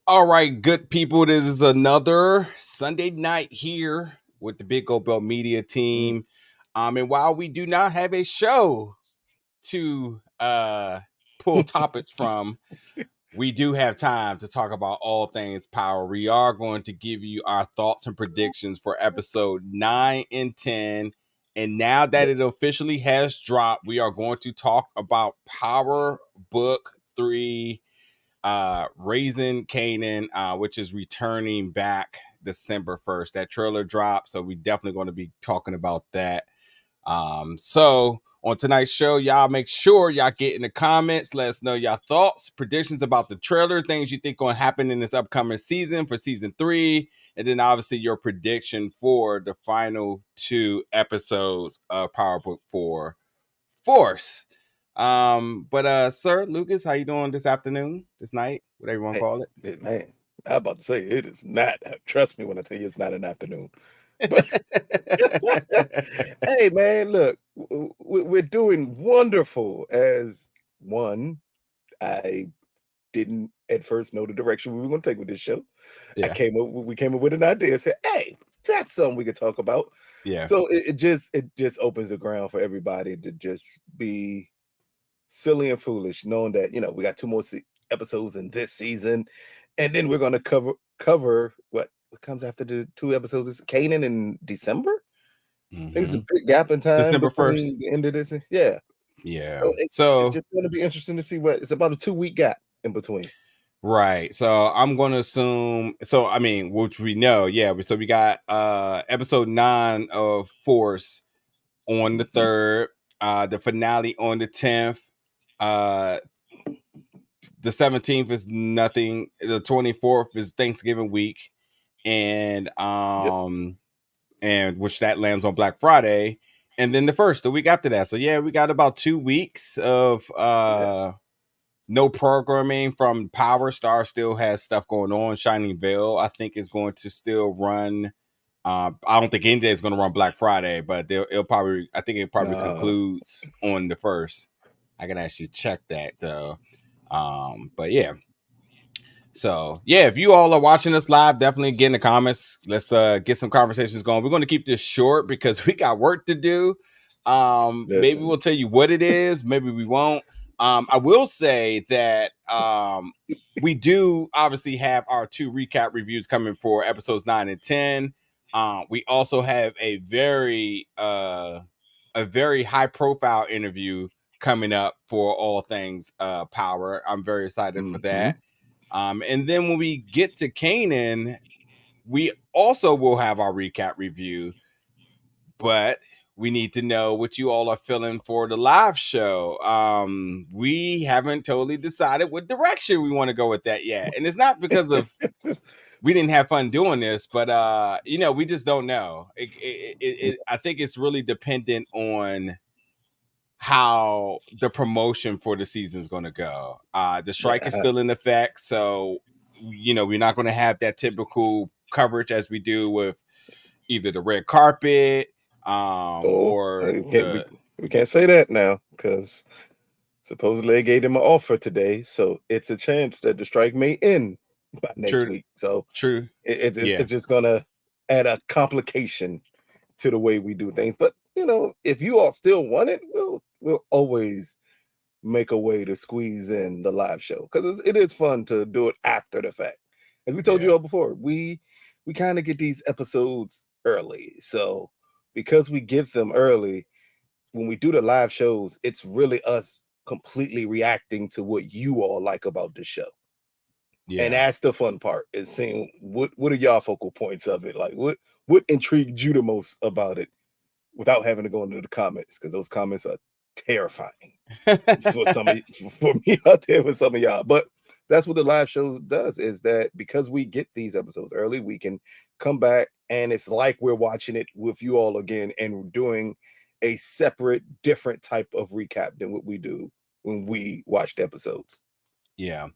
All right, good people. This is another Sunday night here with the Big Gold Belt Media team. And while we do not have a show to pull topics from, we do have time to talk about all things power. We are going to give you our thoughts and predictions for episode 9 and 10. And now that it officially has dropped, we are going to talk about Power Book 3. Raising Kanan, which is returning back December 1st. That trailer dropped, so we definitely going to be talking about that. So on tonight's show, y'all make sure y'all get in the comments, let us know your thoughts, predictions about the trailer, things you think going to happen in this upcoming season for season 3, and then obviously your prediction for the final 2 episodes of Power Book 4 Force. But Sir Lucas, how you doing this afternoon, this night, whatever you want to call it? Man, I'm about to say it is not. Trust me when I tell you it's not an afternoon. But hey, man, look, we're doing wonderful. As one, I didn't at first know the direction we were going to take with this show. Yeah. We came up with an idea and said, "Hey, that's something we could talk about." Yeah. So it just opens the ground for everybody to just be silly and foolish, knowing that we got 2 more episodes in this season, and then we're going to cover what comes after the 2 episodes. Is Kanan in December? I think it's a big gap in time December between 1st. the end of this. Yeah. Yeah. So it's just going to be interesting to see what it's about. A 2-week gap in between. Right. So I'm going to assume. So I mean, which we know, yeah. So we got episode 9 of Force on the 3rd, the finale on the 10th. The 17th is nothing. The 24th is Thanksgiving week, and and which that lands on Black Friday, and then the week after that. So yeah, we got about 2 weeks of no programming from Power. Star still has stuff going on. Shining Veil, I think, is going to still run. I don't think anything is going to run Black Friday, but it'll probably. I think it probably concludes on the 1st. I can actually check that though. But yeah. So yeah, if you all are watching us live, definitely get in the comments. Let's get some conversations going. We're going to keep this short because we got work to do. Maybe we'll tell you what it is. Maybe we won't. I will say that we do obviously have our 2 recap reviews coming for episodes 9 and 10. We also have a very high profile interview coming up for all things Power. I'm very excited for that. And then when we get to Kanan, we also will have our recap review, but we need to know what you all are feeling for the live show. We haven't totally decided what direction we want to go with that yet. And it's not because of we didn't have fun doing this, but we just don't know. I think it's really dependent on how the promotion for the season is going to go. The strike is still in effect, so we're not going to have that typical coverage as we do with either the red carpet or we can't say that now because supposedly they gave them an offer today, so it's a chance that the strike may end by next week. So true, it's just gonna add a complication to the way we do things. But if you all still want it, we'll always make a way to squeeze in the live show because it is fun to do it after the fact. As we told you all before, we kind of get these episodes early, so because we get them early, when we do the live shows, it's really us completely reacting to what you all like about the show. Yeah. And that's the fun part, is seeing what are y'all focal points of it. Like what intrigued you the most about it without having to go into the comments, because those comments are terrifying for me out there with some of y'all. But that's what the live show does, is that because we get these episodes early, we can come back and it's like we're watching it with you all again and doing a separate, different type of recap than what we do when we watch the episodes. Yeah.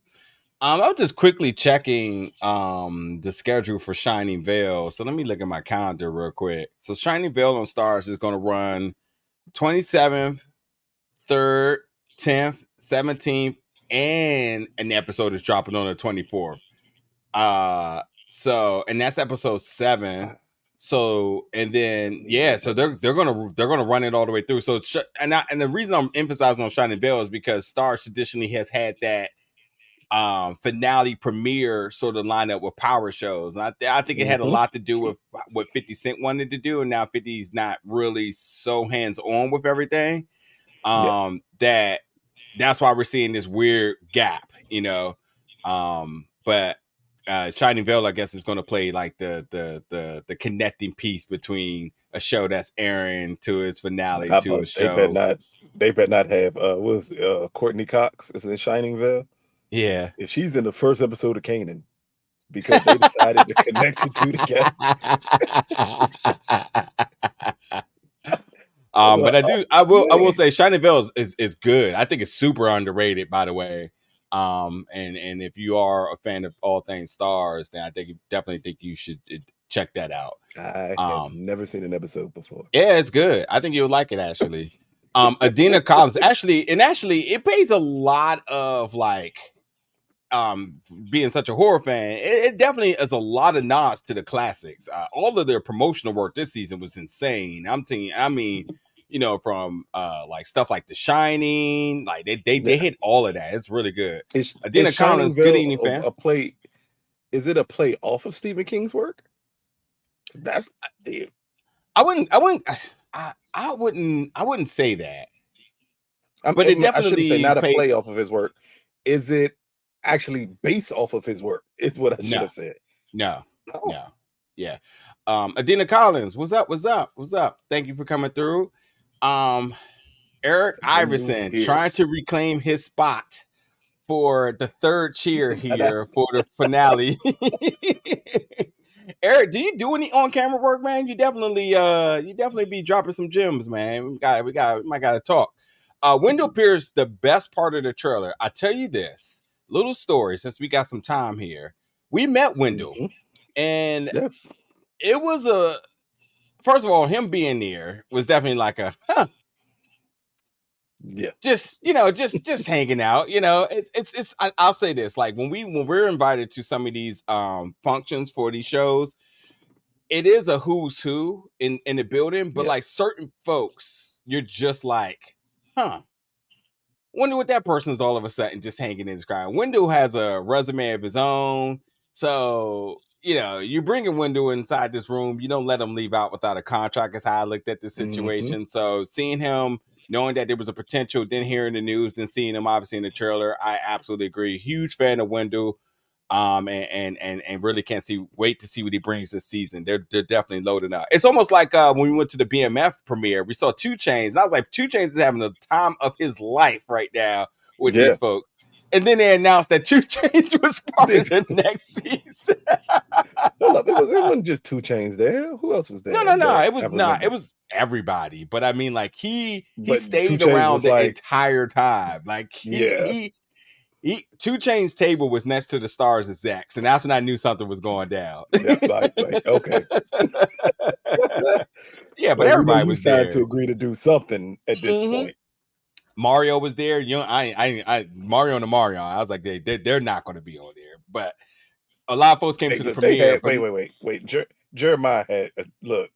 I was just quickly checking the schedule for Shining Veil. So let me look at my calendar real quick. So Shining Veil on Stars is going to run 27th, 3rd, 10th, 17th, and an episode is dropping on the 24th. So and that's episode 7. So and then so they're gonna run it all the way through. So and the reason I'm emphasizing on Shining Vale is because Starz traditionally has had that finale premiere sort of lineup with power shows, and I think it had a lot to do with what 50 Cent wanted to do, and now 50's not really so hands on with everything. That's why we're seeing this weird gap, but Shining Vale, I guess, is going to play like the connecting piece between a show that's airing to its finale to a show. They better not have Courtney Cox is in Shining Vale. Yeah, if she's in the first episode of Kanan, because they decided to connect the two together. But I will say Shining Vale is good. I think it's super underrated, by the way. And if you are a fan of all things Starz, then I definitely think you should check that out. I have never seen an episode before. Yeah, it's good. I think you'll like it, actually. Adina Collins actually it pays a lot of like being such a horror fan. It definitely is a lot of nods to the classics. All of their promotional work this season was insane. I mean, from like stuff like The Shining, like they hit all of that. It's really good. Adina Collins, good evening, fan. Is it a play off of Stephen King's work? That's I wouldn't say that. But it definitely, I shouldn't say not a play off of his work. Is it actually based off of his work? Is what I should have said. No. Yeah. Adina Collins, what's up? Thank you for coming through. Eric Iverson trying to reclaim his spot for the third cheer here for the finale. Eric, do you do any on-camera work, man? You definitely be dropping some gems, man. We might gotta talk. Wendell Pierce, the best part of the trailer. I tell you this little story, since we got some time here. We met Wendell, and it was first of all, him being there was definitely like a just hanging out. I'll say this, like when we're invited to some of these functions for these shows, it is a who's who in the building, but like certain folks, you're just like, wonder what that person's all of a sudden just hanging in his crowd. Wendell has a resume of his own, so you bringing Wendell inside this room, you don't let him leave out without a contract. Is how I looked at the situation. So seeing him, knowing that there was a potential, then hearing the news, then seeing him obviously in the trailer, I absolutely agree. Huge fan of Wendell, and really can't wait to see what he brings this season. They're definitely loading up. It's almost like when we went to the BMF premiere, we saw 2 Chainz, and I was like, 2 Chainz is having the time of his life right now with these folks. And then they announced that 2 Chainz was part of the next season. Hold up, it wasn't just 2 Chainz there. Who else was there? No, it was not. It was everybody. But I mean, like he stayed around the entire time. Like he 2 Chainz table was next to the Stars execs, and that's when I knew something was going down. Okay. Yeah, but everybody was there to agree to do something at this point. Mario was there. Mario and Mario. I was like, they're not going to be on there. But a lot of folks came to the premiere. Wait. Jeremiah had look.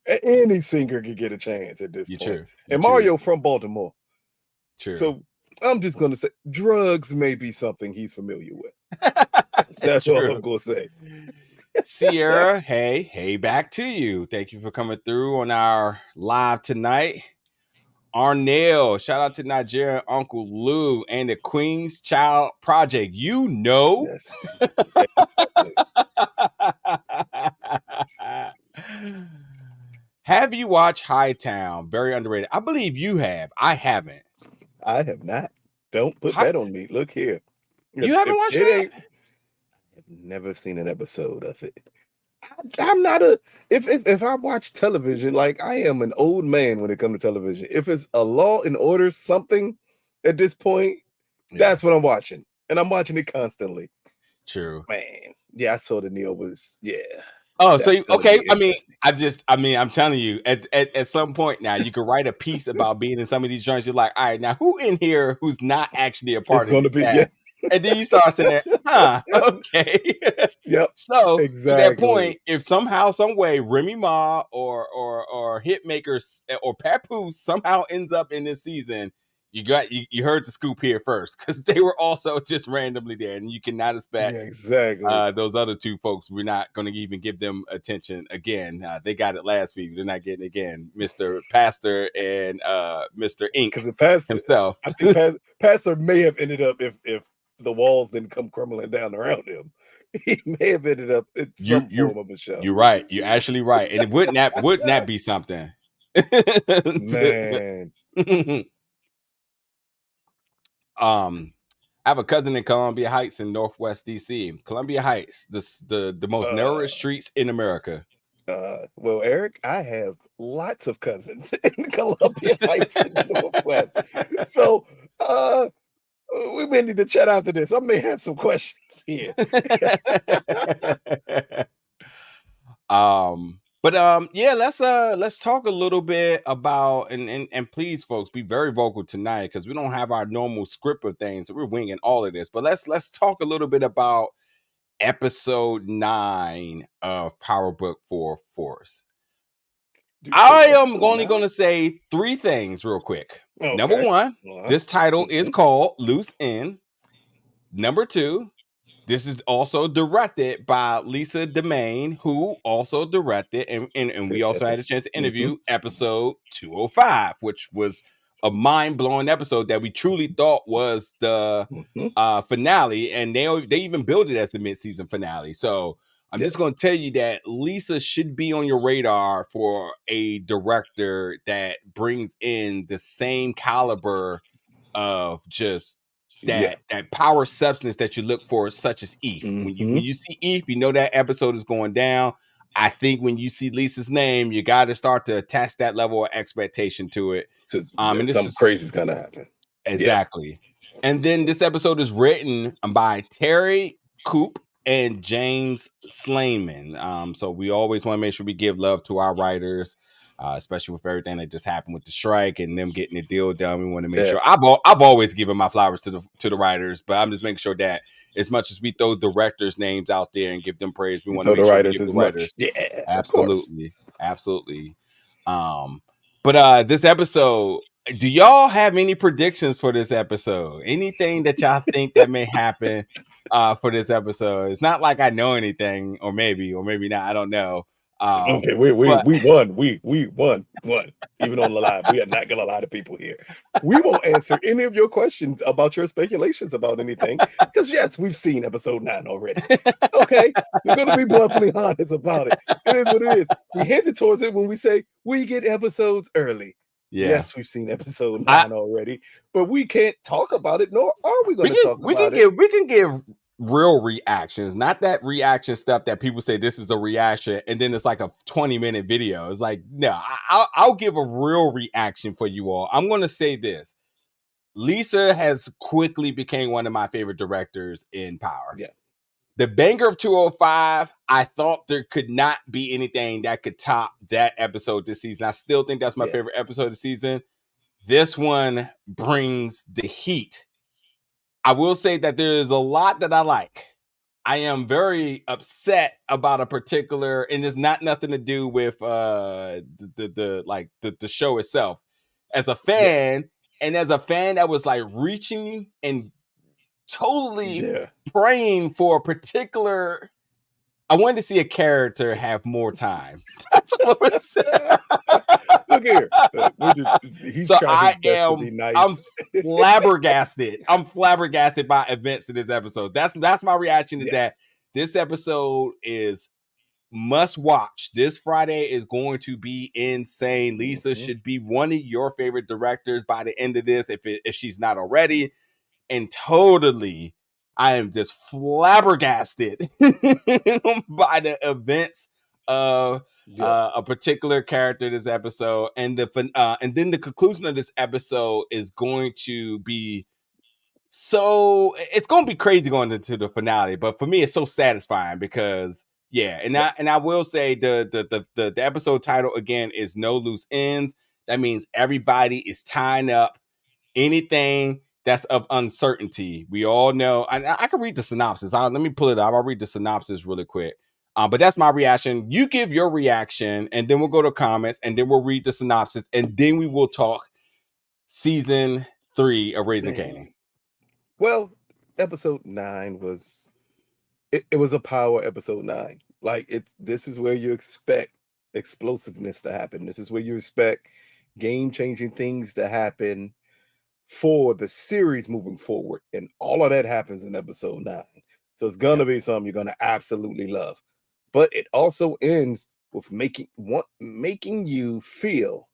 Any singer could get a chance at this point. And Mario from Baltimore. True. So I'm just going to say drugs may be something he's familiar with. That's all I'm going to say. Sierra, hey, back to you. Thank you for coming through on our live tonight. Arnell, shout out to Nigerian Uncle Lou and the Queen's Child Project. Yes. Have you watched Hightown? Very underrated. I believe you have. I haven't. I have not. Don't put that on me. Look here. You haven't watched it? I've never seen an episode of it. I'm not if I watch television, like I am an old man when it comes to television. If it's a Law and Order something at this point, that's what I'm watching. And I'm watching it constantly. True. Man. Yeah, I saw the Neil was Oh, so okay. I'm telling you, at some point now, you can write a piece about being in some of these joints. You're like, all right, now who in here who's not actually a part of it? And then you start saying, okay. Yep. So to that Exactly. point, if somehow, some way, Remy Ma or Hitmakers or Papoose somehow ends up in this season, you heard the scoop here first, because they were also just randomly there, and you cannot expect exactly. those other two folks. We're not going to even give them attention again. They got it last week. They're not getting it again. Mr. Pastor and Mr. Ink Because the pastor, himself. I think pastor may have ended up, if the walls didn't come crumbling down around him, he may have ended up in some form of a show. You're right. You're actually right. And it wouldn't that be something? Man. I have a cousin in Columbia Heights in Northwest DC. Columbia Heights, the most narrowest streets in America. Well, Eric, I have lots of cousins in Columbia Heights in the Northwest. So we may need to chat after this. I may have some questions here. Yeah, let's talk a little bit about, and please, folks, be very vocal tonight, because we don't have our normal script of things, so we're winging all of this. But let's talk a little bit about episode 9 of Power Book 4 Force. I am only going to say 3 things real quick. Okay. Number 1, this title is called Loose End. Number 2, this is also directed by Lisa Demain, who also directed, and we also had a chance to interview episode 205, which was a mind-blowing episode that we truly thought was the finale, and they even billed it as the mid-season finale. So I'm just going to tell you that Lisa should be on your radar for a director that brings in the same caliber of just that power substance that you look for, such as Eve. When you see Eve, you know that episode is going down. I think when you see Lisa's name, you got to start to attach that level of expectation to it. And something crazy is going to happen. Exactly. And then this episode is written by Terry Coop and James Slayman. So we always want to make sure we give love to our writers, especially with everything that just happened with the strike and them getting the deal done. We want to make sure. I've always given my flowers to the writers, but I'm just making sure that as much as we throw directors' names out there and give them praise, we want to make sure we give the writers. Yeah, absolutely. But this episode, do y'all have any predictions for this episode? Anything that y'all think that may happen for this episode? It's not like I know anything, or maybe not. I don't know. Okay, we won. We won. Even on the live, we are not gonna lie to people here. We won't answer any of your questions about your speculations about anything, because yes, we've seen episode 9 already. Okay, we're gonna be bluntly honest about it. It is what it is. We hinted towards it when we say we get episodes early. Yeah. Yes, we've seen episode 9 already, but we can't talk about it, nor are we going to talk about it. We can give real reactions, not that reaction stuff that people say this is a reaction and then it's like a 20-minute video. It's like, no, I'll give a real reaction for you all. I'm going to say this. Lisa has quickly became one of my favorite directors in Power. Yeah. The banger of 205, I thought there could not be anything that could top that episode this season. I still think that's my favorite episode of the season. This one brings the heat. I will say that there is a lot that I like. I am very upset about a particular, and it's not nothing to do with the show itself. As a fan, and as a fan that was like reaching and totally praying for a particular, I wanted to see a character have more time. That's what I'm saying. Look here. He's trying his best to be nice. I'm flabbergasted. I'm flabbergasted by events in this episode. That's my reaction, is that this episode is must watch. This Friday is going to be insane. Lisa should be one of your favorite directors by the end of this, if she's not already. And totally, I am just flabbergasted by the events of a particular character this episode, and then the conclusion of this episode is going to be it's going to be crazy going into the finale. But for me, it's so satisfying because and I will say the episode title again is No Loose Ends. That means everybody is tying up anything that's of uncertainty. We all know. I can read the synopsis. Let me pull it up. I'll read the synopsis really quick. But that's my reaction. You give your reaction, and then we'll go to comments, and then we'll read the synopsis, and then we will talk season 3 of Raising Kanan. Well, episode 9 was it was a power episode 9. Like this is where you expect explosiveness to happen. This is where you expect game-changing things to happen for the series moving forward. And all of that happens in episode 9. So it's gonna be something you're gonna absolutely love. But it also ends with making you feel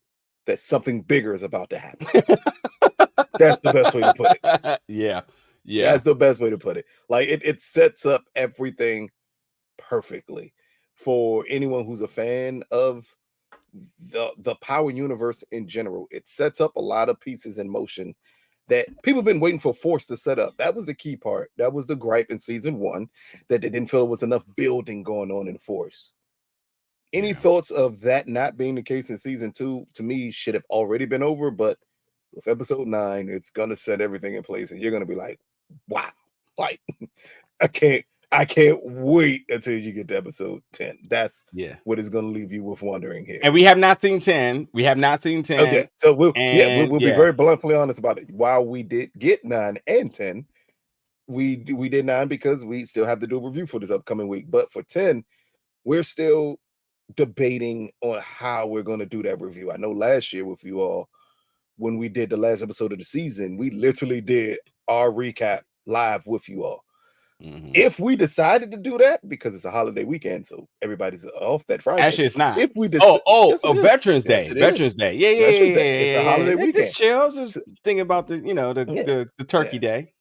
that something bigger is about to happen. That's the best way to put it. Yeah. That's the best way to put it. Like it sets up everything perfectly for anyone who's a fan of the power universe in general. It sets up a lot of pieces in motion that people have been waiting for Force to set up. That was the key part. That was the gripe in season 1, that they didn't feel there was enough building going on in Force. Any thoughts of that not being the case in season 2, to me, should have already been over. But with episode 9, it's gonna set everything in place, and you're gonna be like, wow, like I can't wait until you get to episode 10. That's what is going to leave you with wondering here. And we have not seen 10. Okay, so we'll be very bluntly honest about it. While we did get 9 and 10, we did 9 because we still have to do a review for this upcoming week. But for 10, we're still debating on how we're going to do that review. I know last year with you all, when we did the last episode of the season, we literally did our recap live with you all. If we decided to do that, because it's a holiday weekend, so everybody's off that Friday. Actually, it's not. If we Veterans Day. Veterans Day. Yeah. It's a holiday weekend. Just chill. Just thinking about the Turkey Day.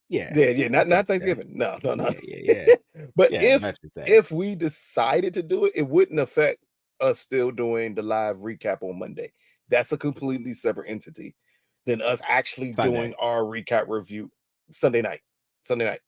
Yeah. Not Thanksgiving. No. Yeah. But if we decided to do it, it wouldn't affect us still doing the live recap on Monday. That's a completely separate entity than us actually doing our recap review Sunday night. Yeah.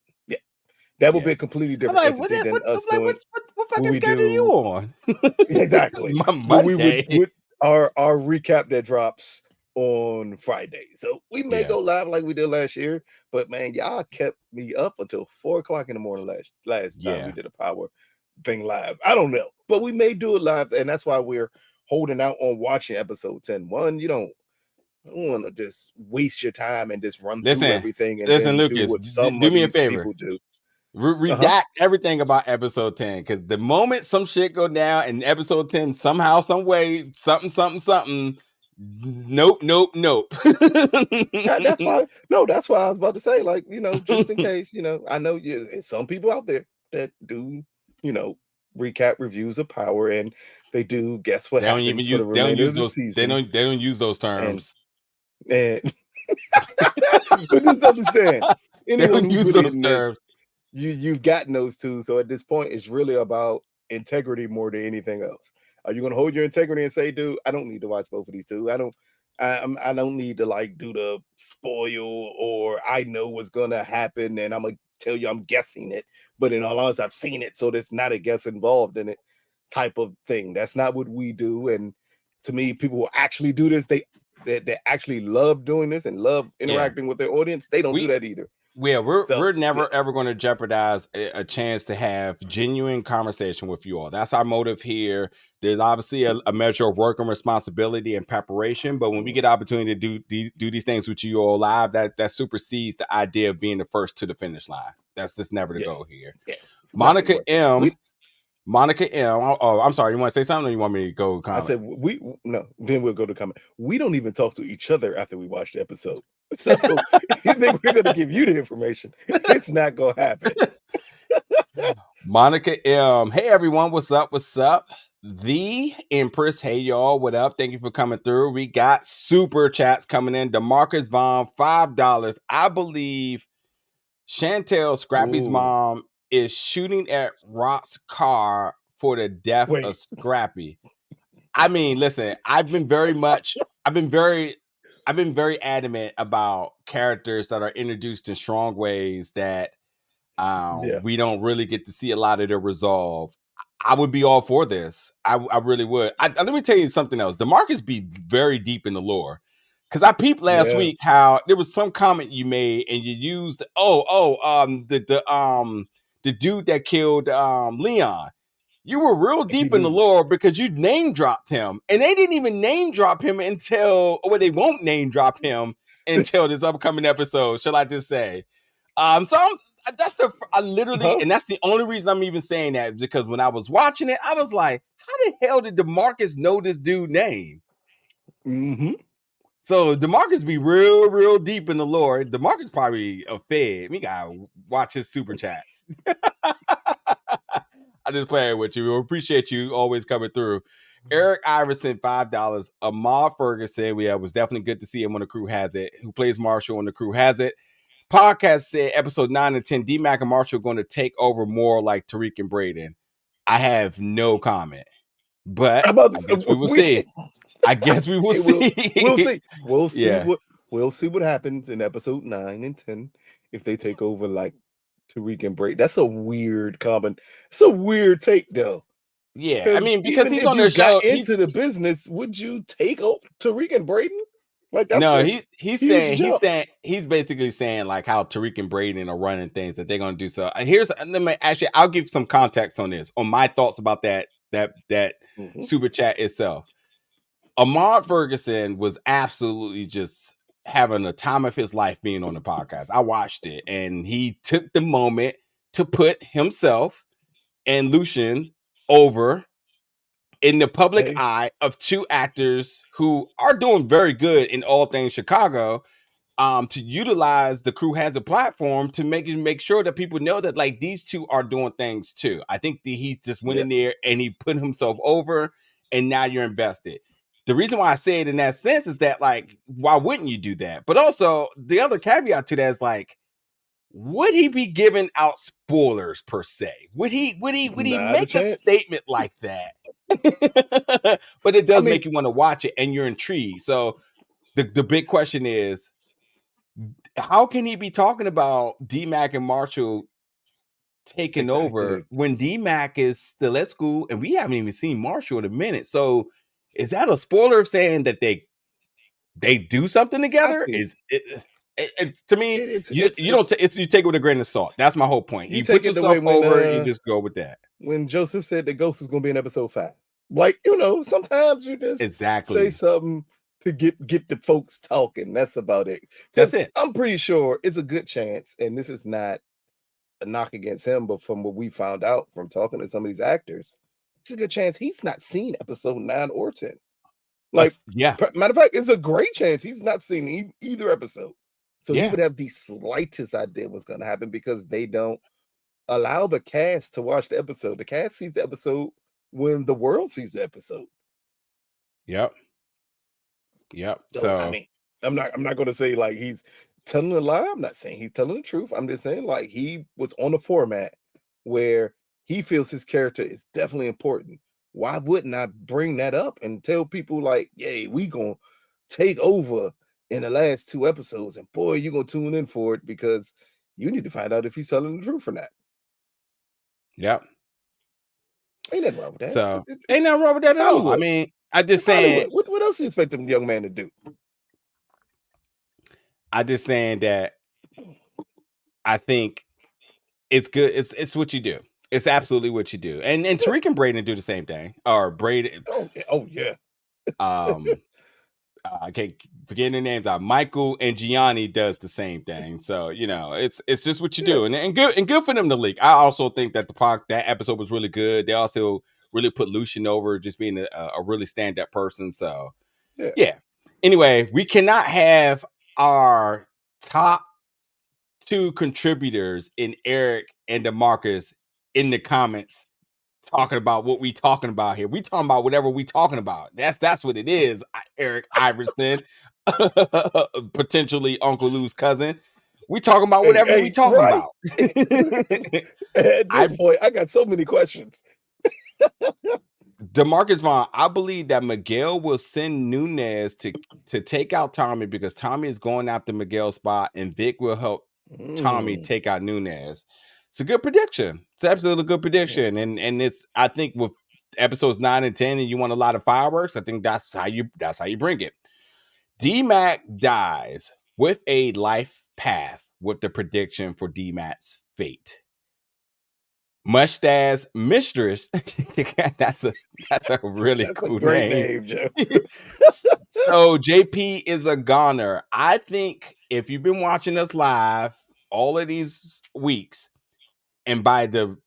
That would be a completely different entity than us doing. What fucking schedule you on? Exactly. Monday. Our recap that drops on Friday. So we may go live like we did last year, but man, y'all kept me up until 4:00 in the morning last time we did a power thing live. I don't know, but we may do it live, and that's why we're holding out on watching episode 10. You don't want to just waste your time and just run through everything and then Lucas, do what some do of me a these favor. people do. Redact everything about episode 10, because the moment some shit go down in episode 10, somehow, some way, something. Nope. That's why. No, that's why I was about to say, like, just in case, I know some people out there that do, recap reviews of Power, and they do guess what happens for the remainder of the season. They don't use those terms. And but just understand, anyone who's really in this, you've gotten those two. So at this point, it's really about integrity more than anything else. Are you going to hold your integrity and say, dude, I don't need to watch both of these two. I don't need to like do the spoil, or I know what's going to happen and I'm going to tell you I'm guessing it. But in all honesty, I've seen it, so there's not a guess involved in it type of thing. That's not what we do. And to me, people who actually do this, they actually love doing this and love interacting with their audience. They don't do that either. Yeah, we're never ever going to jeopardize a chance to have genuine conversation with you all. That's our motive here. There's obviously a measure of work and responsibility and preparation, but when we get the opportunity to do these things with you all live, that supersedes the idea of being the first to the finish line. That's just never the goal here. Yeah. Monica M. Oh, I'm sorry. You want to say something, or you want me to go comment? I said then we'll go to comment. We don't even talk to each other after we watch the episode. So if you think we're gonna give you the information, it's not gonna happen. Monica M. Hey everyone, what's up? The Empress, hey y'all, what up? Thank you for coming through. We got super chats coming in. DeMarcus Vaughn, $5. I believe Chantel, Scrappy's mom, is shooting at Rock's car for the death of Scrappy. I mean, listen, I've been very adamant about characters that are introduced in strong ways that we don't really get to see a lot of their resolve. I would be all for this. I really would. Let me tell you something else. DeMarcus be very deep in the lore. Because I peeped last week how there was some comment you made and you used the dude that killed Leon. You were real deep in the lore because you name dropped him, and they didn't even name drop him until, or they won't name drop him until this upcoming episode. Shall I just say? That's the only reason I'm even saying that, because when I was watching it, I was like, how the hell did DeMarcus know this dude's name? Mm-hmm. So DeMarcus be real deep in the lore. DeMarcus probably a fed. We gotta watch his super chats. I just playing with you. We appreciate you always coming through. Eric Iverson, $5. Ahmad Ferguson, was definitely good to see him on The Crew Has It, who plays Marshall on The Crew Has It. Podcast said episode 9 and 10, D-Mac and Marshall are going to take over more like Tariq and Braden. I have no comment, but I guess we will see. I guess we will see. We'll see. We'll see what happens in episode 9 and 10 if they take over like Tariq and Braden. That's a weird comment. It's a weird take, though. Yeah, I mean, because he's on their show into the business, would you take over Tariq and Braden? Like, that's he's basically saying like how Tariq and Braden are running things that they're gonna do. So I'll give some context on this, on my thoughts about that super chat itself. Ahmad Ferguson was absolutely just having the time of his life being on the podcast. I watched it, and he took the moment to put himself and Lucian over in the public eye of two actors who are doing very good in all things Chicago, to utilize The Crew Has a platform to make sure that people know that like these two are doing things too. I think that he just went in there and he put himself over, and now you're invested. The reason why I say it in that sense is that, like, why wouldn't you do that? But also the other caveat to that is like, would he be giving out spoilers per se? Would he make a statement like that? But it does make you want to watch it, and you're intrigued. So the big question is, how can he be talking about D-Mac and Marshall taking over when D-Mac is still at school and we haven't even seen Marshall in a minute? So is that a spoiler of saying that they do something together? Is it to me, you take it with a grain of salt. That's my whole point. You put yourself over and you just go with that. When Joseph said that Ghost was going to be in episode 5, like, sometimes you just say something to get the folks talking. That's about it. That's it. I'm pretty sure it's a good chance, and this is not a knock against him, but from what we found out from talking to some of these actors, it's a good chance he's not seen episode 9 or 10. Like, matter of fact, it's a great chance he's not seen either episode. So he would have the slightest idea what's going to happen, because they don't allow the cast to watch the episode. The cast sees the episode when the world sees the episode. Yep. So I mean, I'm not going to say like he's telling a lie. I'm not saying he's telling the truth. I'm just saying like he was on a format where he feels his character is definitely important. Why wouldn't I bring that up and tell people like, yay, we gonna take over in the last 2 episodes, and boy, you're gonna tune in for it, because you need to find out if he's telling the truth or not. Yep. Ain't nothing wrong with that. So ain't nothing wrong with that at all. I mean, I just saying, what else do you expect a young man to do? I just saying that I think it's good. It's what you do. It's absolutely what you do. And Tariq and Braden do the same thing. Or Braden. Oh yeah. I can't forget their names. Michael and Gianni does the same thing. So it's just what you do, and good for them to leak. I also think that that episode was really good. They also really put Lucian over, just being a really stand-up person. So yeah. Anyway, we cannot have our top 2 contributors in Eric and DeMarcus in the comments talking about what we talking about here. We talking about whatever we talking about. That's what it is. Eric Iverson, potentially Uncle Lou's cousin. We talking about whatever we talking about. At this point, I got so many questions. DeMarcus Vaughn, I believe that Miguel will send Nunez to take out Tommy, because Tommy is going after Miguel's spot, and Vic will help Tommy take out Nunez. It's a good prediction. It's absolutely a good prediction. And it's, I think with episodes 9 and 10, and you want a lot of fireworks, I think that's how you bring it. D-Mac dies with a life path with the prediction for D-Mac's fate. Mustache Mistress. that's a really That's a cool great name. name, Joe. So JP is a goner. I think if you've been watching us live all of these weeks, and by the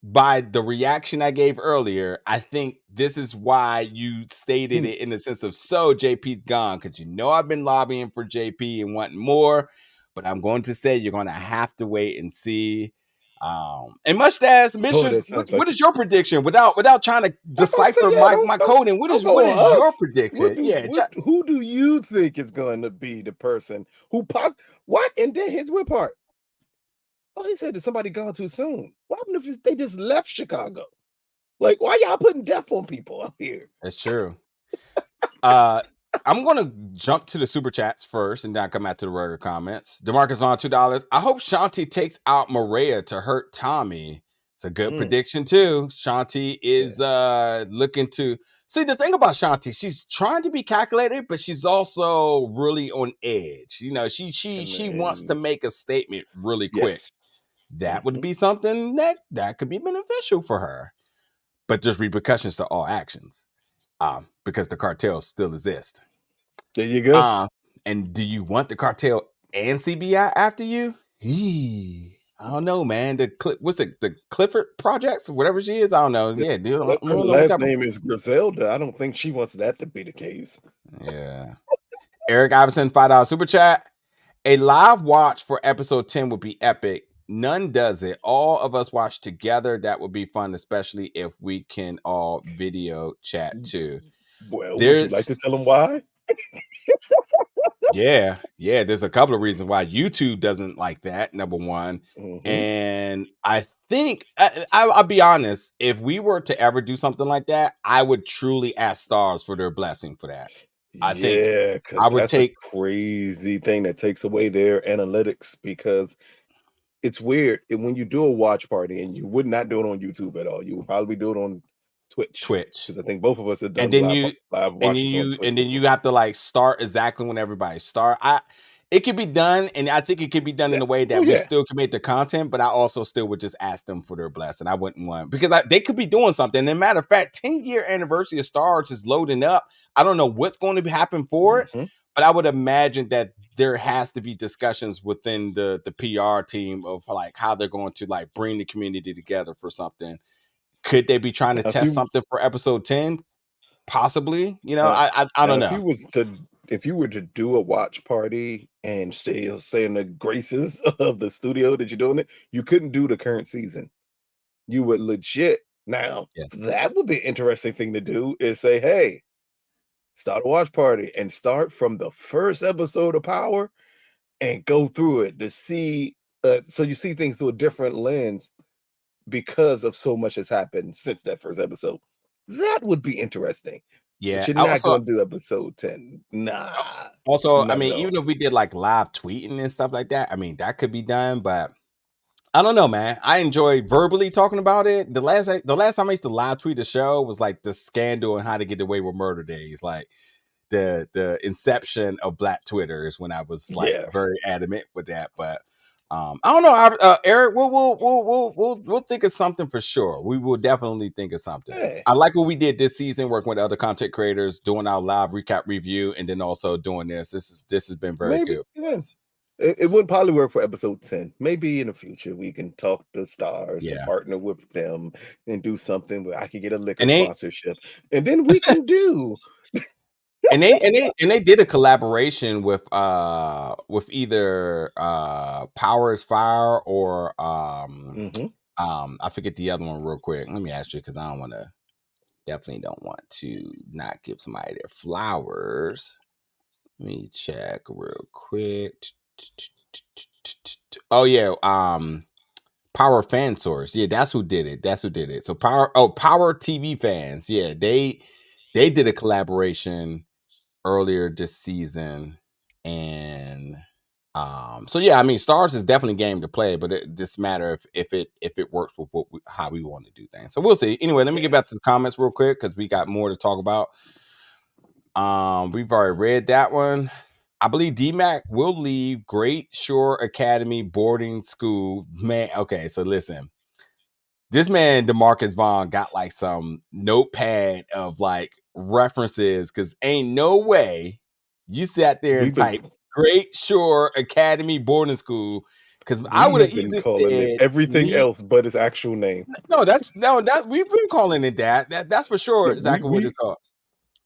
reaction I gave earlier, I think this is why you stated it in the sense of, so JP's gone, because you know I've been lobbying for JP and wanting more, but I'm going to say you're going to have to wait and see. And Mustache Mistress, what is your prediction? Without trying to decipher my coding, what is your prediction? Who do you think is going to be the person who what? And then here's the part. Oh, he said that somebody gone too soon. What happened if they just left Chicago? Like, why y'all putting death on people up here? That's true. I'm gonna jump to the super chats first, and then I come out to the regular comments. DeMarcus Vaughn, $2. I hope Shanti takes out Maria to hurt Tommy. It's a good prediction too. Shanti is looking to see. The thing about Shanti, she's trying to be calculated, but she's also really on edge. You know, she wants to make a statement really quick. Yes. That would be something that could be beneficial for her. But there's repercussions to all actions. Because the cartel still exists. There you go. And do you want the cartel and CBI after you? I don't know, man. What's it? The Clifford Projects, whatever she is. I don't know. Yeah, dude. Her last name is Griselda. I don't think she wants that to be the case. Yeah. Eric Iverson, $5 super chat. A live watch for episode 10 would be epic. None does it. All of us watch together. That would be fun, especially if we can all video chat too. Well, would you like to tell them why? Yeah. There's a couple of reasons why YouTube doesn't like that. Number one, and I think I'll be honest. If we were to ever do something like that, I would truly ask Stars for their blessing for that. I think because that's a crazy thing that takes away their analytics, because it's weird when you do a watch party and you would not do it on YouTube at all. You would probably do it on Twitch, because I think both of us have done live watches on Twitch. And then you have to like start exactly when everybody start. It could be done, and I think it could be done in a way that we still can make the content, but I also still would just ask them for their blessing. I wouldn't want, because they could be doing something. And matter of fact, 10-year anniversary of Stars is loading up. I don't know what's going to happen for it, but I would imagine that there has to be discussions within the PR team of like how they're going to like bring the community together for something. Could they be trying to test something for episode 10? Possibly. You know, I don't know. If you were to do a watch party and stay in the graces of the studio that you're doing it, you couldn't do the current season. You would legit. Now, that would be an interesting thing to do, is say, hey, start a watch party and start from the first episode of Power and go through it to see. So you see things through a different lens because of so much has happened since that first episode. That would be interesting. Yeah, but you're not going to do episode 10. Nah. Also, I mean, even if we did like live tweeting and stuff like that, I mean, that could be done, but I don't know, man. I enjoy verbally talking about it. The last time I used to live tweet a show was like the scandal and how to get away with murder days, like the inception of Black Twitter is when I was like very adamant with that. But I don't know, Eric. We'll think of something for sure. We will definitely think of something. Hey. I like what we did this season, working with other content creators, doing our live recap review, and then also doing this. This has been very good. Yes. It wouldn't probably work for episode 10. Maybe in the future we can talk to Stars and partner with them and do something where I can get a liquor sponsorship, and then we can do. And they did a collaboration with either Power is Fire or I forget the other one real quick. Let me ask you, because I definitely don't want to not give somebody their flowers. Let me check real quick. Oh yeah, Power Fan Source. Yeah, that's who did it. So Power TV Fans. Yeah, they did a collaboration earlier this season, and so yeah, I mean, Stars is definitely game to play, but it just matter if it works with how we want to do things. So we'll see. Anyway, let me get back to the comments real quick, because we got more to talk about. We've already read that one. I believe DMAC will leave Great Shore Academy boarding school. Man, okay, so listen. This man, DeMarcus Vaughn, got like some notepad of like references because ain't no way you sat there and We've been typed Great Shore Academy boarding school. Because I we would have have been easily calling it said everything Lee. else but its actual name. No, that's we've been calling it that. That's for sure No, exactly what we it's called.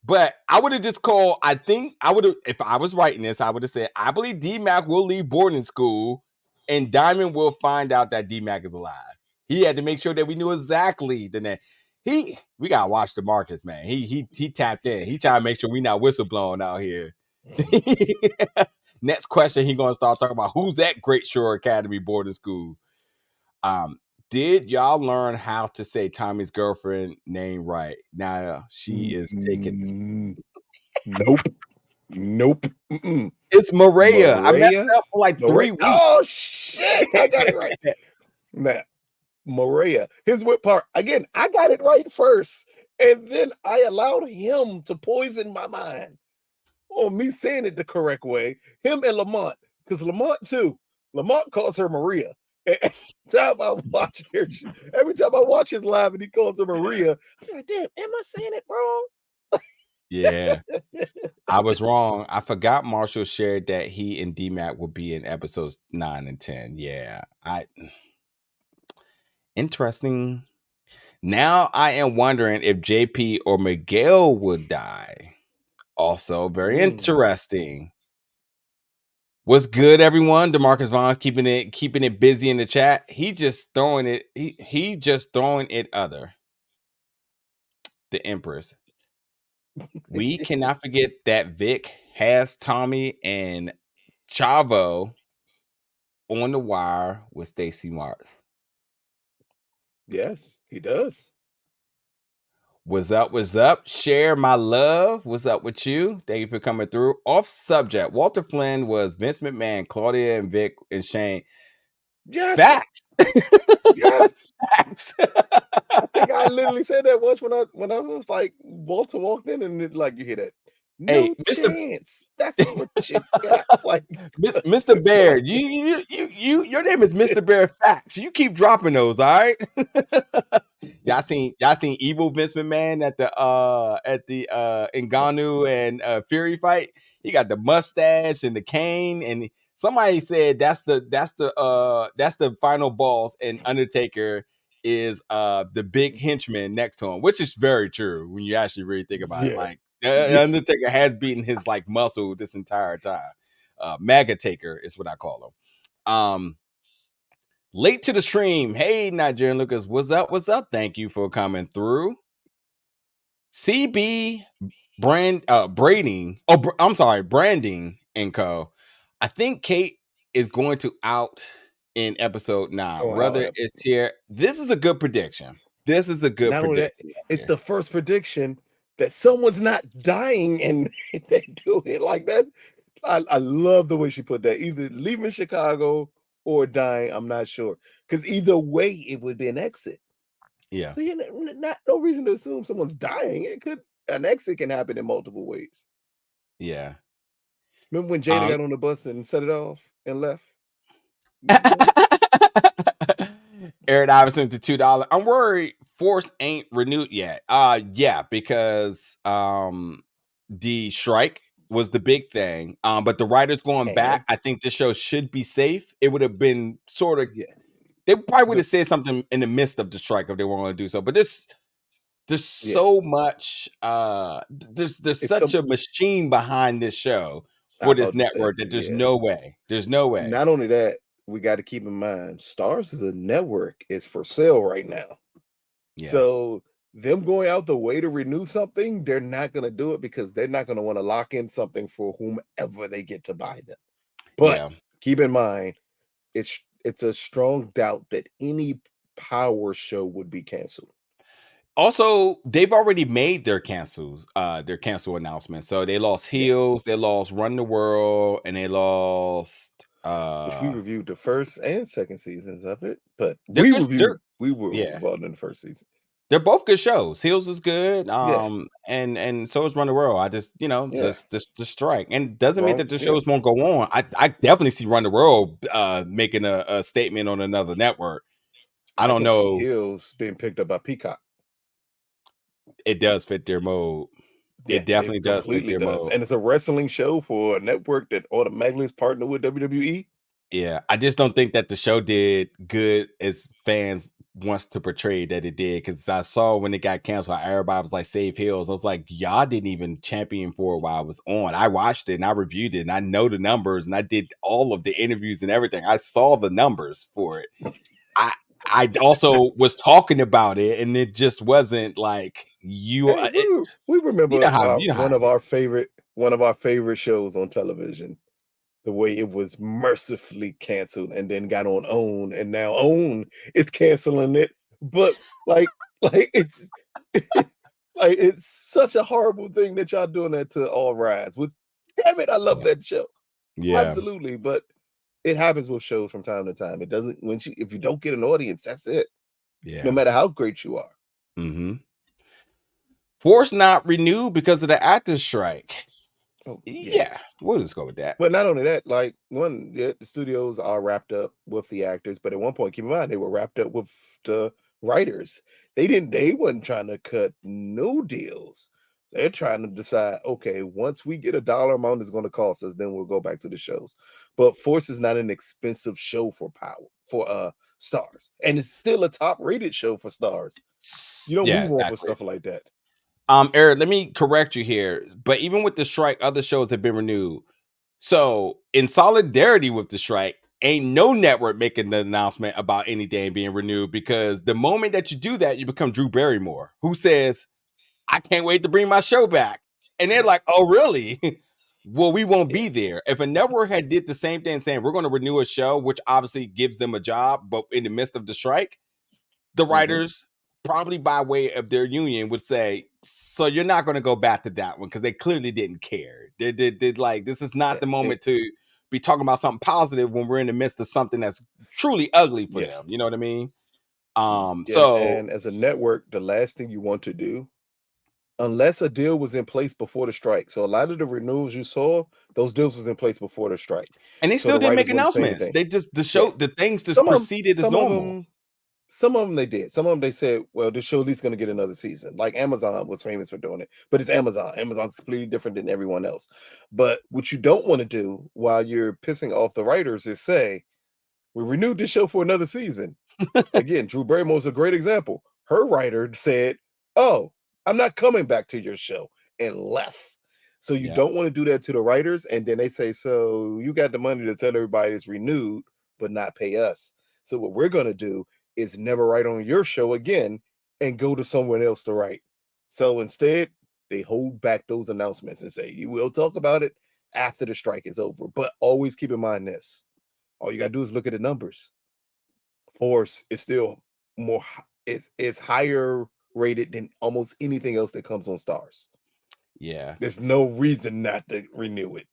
But I would have just called, I think I would have, if I was writing this, I would have said, I believe DMAC will leave boarding school and Diamond will find out that DMAC is alive. He had to make sure that we knew exactly the name. We gotta watch the Marcus, man. He tapped in. He trying to make sure we not whistleblowing out here. Next question, he gonna start talking about who's that Great Shore Academy boarding school. Um, did y'all learn how to say Tommy's girlfriend name right? Now she is taking. Nope. Nope. Mm-mm. It's Maria. I messed Maria. up for like 3 weeks. Oh shit! I got it right. Now, Maria. Here's what part. Again, I got it right first, and then I allowed him to poison my mind on me saying it the correct way. Him and Lamont, because Lamont too. Lamont calls her Maria. Every time I watch his live and he calls her Maria, I'm like, damn, am I saying it wrong? Yeah, I was wrong. I forgot Marshall shared that he and DMAC will be in episodes 9 and 10. Yeah, interesting. Now I am wondering if JP or Miguel would die. Also, very interesting. What's good, everyone? DeMarcus Vaughn keeping it busy in the chat. He just throwing it. He just throwing it other. The Empress. We cannot forget that Vic has Tommy and Chavo on the wire with Stacey Marks. Yes, he does. What's up? What's up? Share my love. What's up with you? Thank you for coming through. Off subject. Walter Flynn was Vince McMahon, Claudia and Vic and Shane. Yes. Facts. Yes. Facts. I think I literally said that once when I was like Walter walked in and it, like you hear that. No Hey, chance. That's what you got. Like Mr. Bear, your name is Mr. Bear Facts. You keep dropping those, all right? y'all seen evil Vince McMahon at the Ngannou and Fury fight? He got the mustache and the cane, and somebody said that's the final boss, and Undertaker is the big henchman next to him, which is very true when you actually really think about it. yeah. Like Undertaker has beaten his like muscle this entire time. MAGA Taker is what I call him. Late to the stream. Hey, Nigerian Lucas, what's up? What's up? Thank you for coming through. CB Branding. I'm sorry, Branding and Co. I think Kate is going to out in episode 9. Oh, Brother is here. This is a good prediction. This is a good not only that, prediction. it's the first prediction that someone's not dying and they do it like that. I love the way she put that. Either leaving Chicago or dying, I'm not sure. Because either way, it would be an exit. Yeah. So you know, no reason to assume someone's dying. An exit can happen in multiple ways. Yeah. Remember when Jada got on the bus and set it off and left? Eric Iverson to $2. I'm worried Force ain't renewed yet. Yeah, because the strike was the big thing. But the writers going back, I think the show should be safe. It would have been sort of they probably would have said something in the midst of the strike if they were going to do so. But there's so much there's such a machine behind this show for this network that there's no way. There's no way. Not only that, we got to keep in mind Stars as a network is for sale right now. Yeah. So them going out the way to renew something, they're not going to do it because they're not going to want to lock in something for whomever they get to buy them. But keep in mind, it's a strong doubt that any power show would be canceled. Also, they've already made their cancel announcement. So they lost Heels, they lost Run the World, and they lost which we reviewed the first and second seasons of it, but we were involved in the first season. They're both good shows. Heels is good. Yeah. And so is Run the World. I just, Yeah. just strike. And doesn't mean Wrong. that the Yeah. shows won't go on. I definitely see Run the World making a statement on another network. I I don't can see know. Heels being picked up by Peacock. It does fit their mode. Yeah, It it definitely does fit completely their does. mode. And it's a wrestling show for a network that automatically is partnered with WWE. Yeah, I just don't think that the show did good as fans wants to portray that it did. Because I saw when it got canceled, everybody was like, "Save Hills." I was like, "Y'all didn't even champion for it while I was on." I watched it and I reviewed it, and I know the numbers, and I did all of the interviews and everything. I saw the numbers for it. I I also was talking about it, and it just wasn't like you. Hey, we You remember know how you know how one it of our is. favorite shows on television. The way it was mercifully canceled and then got on OWN, and now OWN is canceling it. But like it's like it's such a horrible thing that y'all doing that to All Rise. With damn it, I love Yeah, that show. yeah, Absolutely. But it happens with shows from time to time. It doesn't if you don't get an audience, that's it. No yeah. matter how great you are. Mm-hmm. Force not renewed because of the actors strike. Oh yeah. Yeah, we'll just go with that. But not only that, like the studios are wrapped up with the actors, but at one point, keep in mind, they were wrapped up with the writers. They wasn't trying to cut no deals. They're trying to decide, okay, once we get a dollar amount it's going to cost us, then we'll go back to the shows. But Force is not an expensive show for stars. And it's still a top rated show for stars. You don't Yeah, move on for exactly. stuff like that. Eric, let me correct you here. But even with the strike, other shows have been renewed. So, in solidarity with the strike, ain't no network making the announcement about anything being renewed, because the moment that you do that, you become Drew Barrymore, who says, "I can't wait to bring my show back." And they're like, "Oh, really?" Well, we won't Yeah. be there. If a network had did the same thing, saying we're going to renew a show, which obviously gives them a job, but in the midst of the strike, the Hmm. writers, probably by way of their union, would say, "So you're not going to go back to that one," because they clearly didn't care. They like, this is not Yeah. the moment to be talking about something positive when we're in the midst of something that's truly ugly for Yeah. them. You know what I mean? Yeah, So and as a network, the last thing you want to do, unless a deal was in place before the strike. So a lot of the renewals you saw, those deals was in place before the strike. and they So still the didn't make writers wouldn't say announcements. anything. They just Yeah. the things just Some of them, proceeded as normal. some of them they did. Some of them they said, well, this show at least gonna get another season. Like Amazon was famous for doing it, but it's Amazon. Amazon's completely different than everyone else. But what you don't want to do while you're pissing off the writers is say, we renewed this show for another season. Again, Drew Barrymore is a great example. Her writer said, "Oh, I'm not coming back to your show," and left. So you Yeah, don't want to do that to the writers, and then they say, "So you got the money to tell everybody it's renewed, but not pay us. So what we're going to do is never write on your show again and go to someone else to write." So instead, they hold back those announcements and say, "You will talk about it after the strike is over." But always keep in mind this: all you got to do is look at the numbers. Force is still is higher rated than almost anything else that comes on Stars. yeah. There's no reason not to renew it.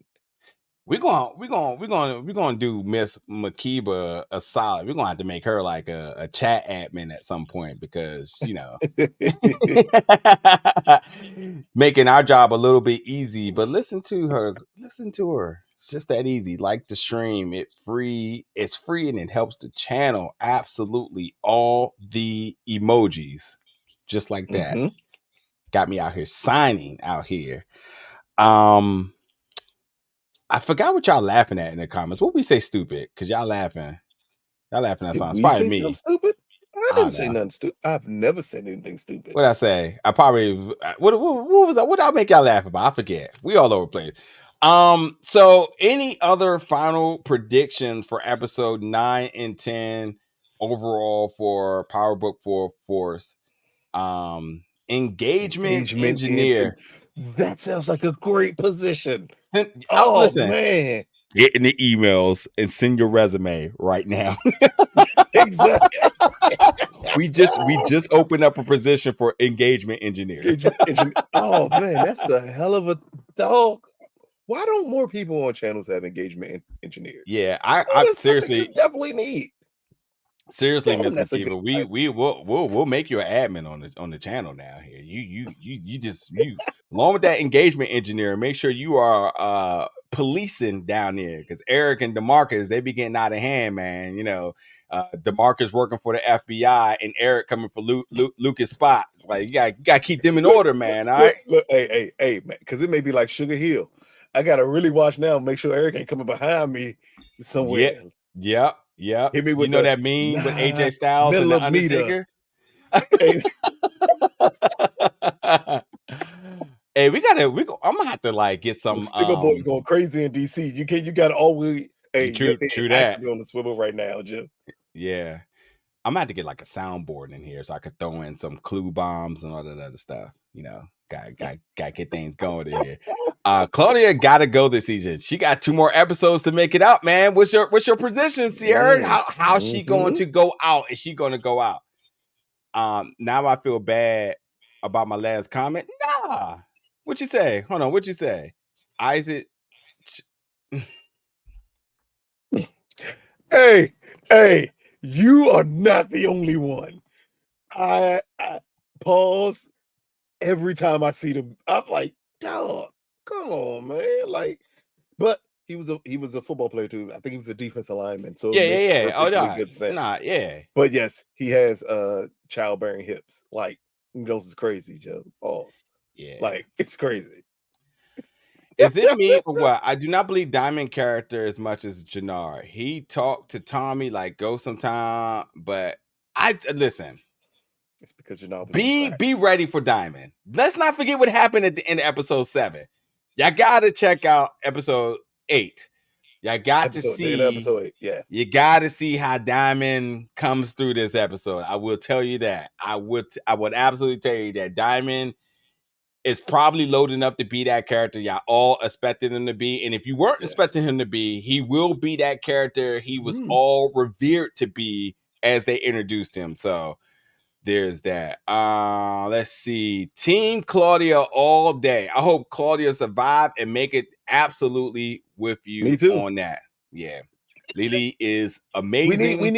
We're gonna do Miss Makiba a solid. We're gonna have to make her like a chat admin at some point, because making our job a little bit easy. But listen to her. Listen to her. It's just that easy. Like the stream, it's free, and it helps the channel. Absolutely all the emojis. Just like that. Mhm. Got me out here signing out here. Um I forgot what y'all laughing at in the comments. What we say stupid? Because y'all laughing. Y'all laughing at Did something. It's we probably say something me. stupid? I I didn't don't say know. nothing stupid. I've never said anything stupid. What I say? I probably what was that? What did I make y'all laugh about? I forget. We all over the place. So any other final predictions for episode 9 and 10 overall for Power Book 4 Force? Engagement Engagement into engineer. that sounds like a great position. Out Oh listen. man. Get in the emails and send your resume right now. Exactly. we just opened up a position for engagement engineer. Oh man, that's a hell of a dog. Why don't more people on channels have engagement engineers? Yeah, I That's something you seriously, definitely need. Seriously, Damn, Miss that's a good McKeever, title. we'll make you an admin on the channel now. Here, you just along with that engagement engineer, make sure you are policing down there because Eric and Demarcus they be getting out of hand, man. You know, Demarcus working for the FBI and Eric coming for Lucas spot. Like you got to keep them in order, man. All right. Look, hey, man, because it may be like Sugar Hill. I gotta really watch now, make sure Eric ain't coming behind me Yeah. somewhere. Yep. Yep. Hit me You with know the that meme with AJ Styles and the $9 millimeter. Undertaker? Hey, Hey, I'm gonna have to like get some Sticker Boy's going crazy in DC. You gotta always your true head has to that. be on the swivel right now, Jim. Yeah. I'm gonna have to get like a soundboard in here so I could throw in some clue bombs and all that other stuff. You know, got get things going in here. Claudia gotta go this season. She got 2 more episodes to make it out, man. What's your prediction, Sierra? How's she going to go out? Is she gonna go out? Now I feel bad about my last comment. Nah. What you say? Hold on, what you say? Isaac. Hey, you are not the only one. I pause every time I see them. I'm like, dog, come on, man. Like, but he was a football player too. I think he was a defensive lineman, so it makes Yeah. Oh, perfectly good sense. yeah. But yes, he has childbearing hips. Like, Jones is crazy, Joe. Pause. Yeah. Like, it's crazy. Is it me or what? I do not believe Diamond character as much as Jenard. He talked to Tommy like go sometime, but I listen. It's because you're not Be ready for Diamond. Let's not forget what happened at the end of episode 7. Y'all gotta check out episode 8. Y'all got to see episode 8, yeah. You gotta see how Diamond comes through this episode. I will tell you that. I would absolutely tell you that Diamond is probably loading up to be that character y'all all expected him to be. And if you weren't expecting him to be, he will be that character he was all revered to be as they introduced him. So there's that. Let's see. Team Claudia all day. I hope Claudia survive and make it absolutely with you Me too. on that. Yeah. Lily is amazing. We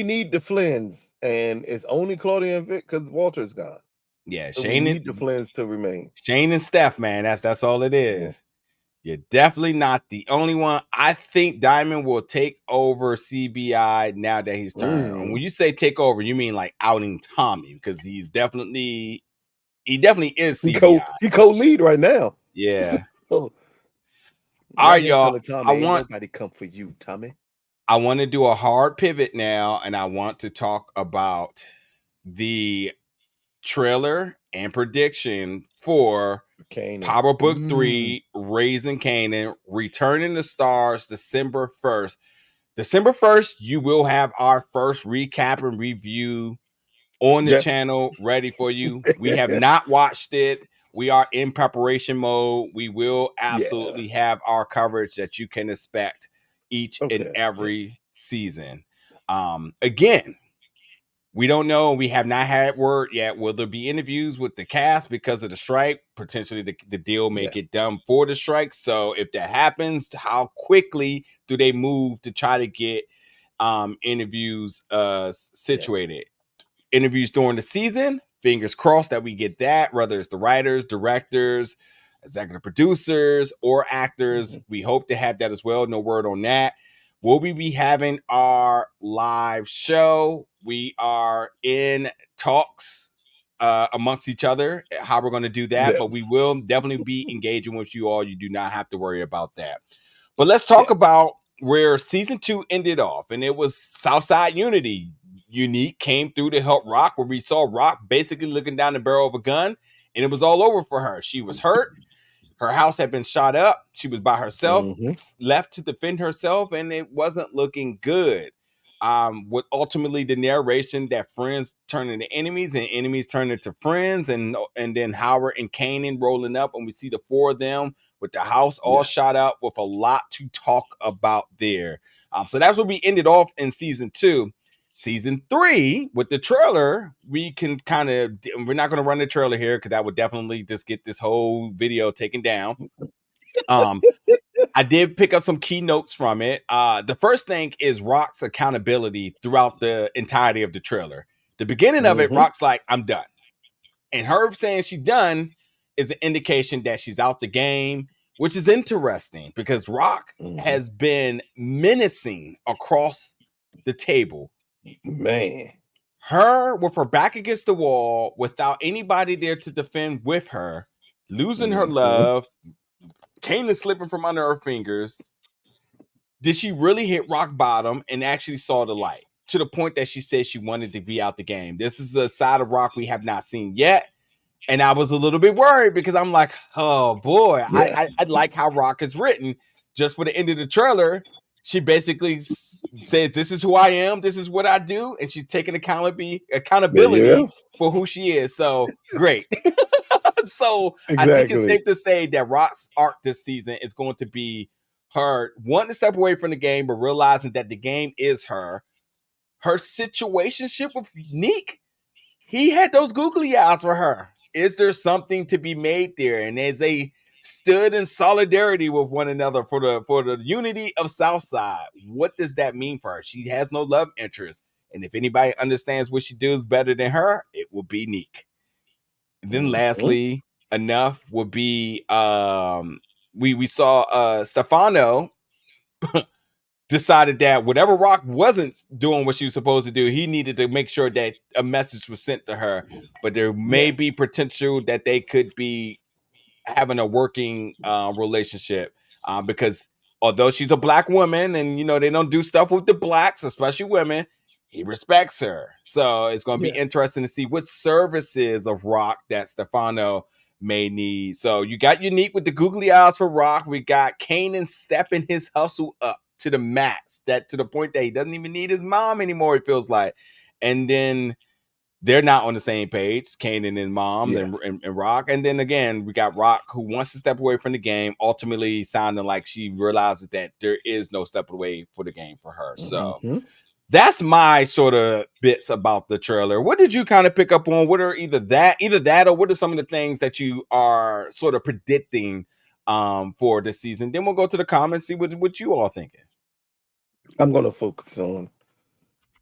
need the Flynns, and it's only Claudia and Vic because Walter's gone. Yeah, So Shane we need the Flynns to remain. Shane and Steph, man. That's all it is. Yeah. You're definitely not the only one. I think Diamond will take over CBI now that he's turned. And when you say take over, you mean like outing Tommy, because he definitely is CBI. He co-lead right now. Yeah. So, all right, y'all. Tommy, ain't nobody come for you, Tommy. I want to do a hard pivot now, and I want to talk about the trailer and prediction for Kanan. Power Book 3, Raising Kanan, Returning the Stars, December 1st. December 1st, you will have our first recap and review on the channel ready for you. We have not watched it. We are in preparation mode. We will absolutely have our coverage that you can expect each and every season. Again, we don't know. We have not had word yet. Will there be interviews with the cast because of the strike? Potentially the deal may get done for the strike. So if that happens, how quickly do they move to try to get interviews situated? Interviews during the season, fingers crossed that we get that, whether it's the writers, directors, executive producers, or actors. We hope to have that as well. No word on that. Will we be having our live show? We are in talks amongst each other, how we're going to do that, but we will definitely be engaging with you all. You do not have to worry about that. But let's talk about where season 2 ended off, and it was Southside Unity. Unique came through to help Rock, where we saw Rock basically looking down the barrel of a gun, and it was all over for her. She was hurt. Her house had been shot up. She was by herself, left to defend herself, and it wasn't looking good. With ultimately the narration that friends turn into enemies and enemies turn into friends, and then Howard and Kanan rolling up, and we see the 4 of them with the house all shot up with a lot to talk about there. So that's where we ended off in season 2. Season 3 with the trailer, we can we're not going to run the trailer here because that would definitely just get this whole video taken down. I did pick up some key notes from it. The first thing is Rock's accountability throughout the entirety of the trailer. The beginning of it, Rock's like, I'm done. And her saying she's done is an indication that she's out the game, which is interesting because Rock has been menacing across the table. Man. Her with her back against the wall, without anybody there to defend with her, losing her love, Kanan slipping from under her fingers. Did she really hit rock bottom and actually saw the light to the point that she said she wanted to be out the game? This is a side of Rock we have not seen yet. And I was a little bit worried because I'm like, oh boy, I like how Rock is written. Just for the end of the trailer, she basically says, this is who I am, this is what I do, and she's taking accountability for who she is. So great. So I think it's safe to say that Rock's arc this season is going to be her wanting to step away from the game, but realizing that the game is her. Her situationship with Neek, he had those googly eyes for her. Is there something to be made there? And as they stood in solidarity with one another for the unity of Southside, what does that mean for her? She has no love interest. And if anybody understands what she does better than her, it will be Neek. And then lastly, enough would be we saw Stefano decided that whatever Rock wasn't doing what she was supposed to do, he needed to make sure that a message was sent to her. But there may be potential that they could be having a working relationship because although she's a black woman and, you know, they don't do stuff with the blacks, especially women, he respects her. So it's going to be interesting to see what services of Rock that Stefano may need. So you got Unique with the googly eyes for Rock. We got Kanan stepping his hustle up to the max, that to the point that he doesn't even need his mom anymore, it feels like. And then they're not on the same page, Kanan and mom and Rock. And then again, we got Rock who wants to step away from the game, ultimately sounding like she realizes that there is no step away for the game for her. So that's my sort of bits about the trailer. What did you kind of pick up on? What are either that or what are some of the things that you are sort of predicting for this season? Then we'll go to the comments, see what you all thinking. I'm going to focus on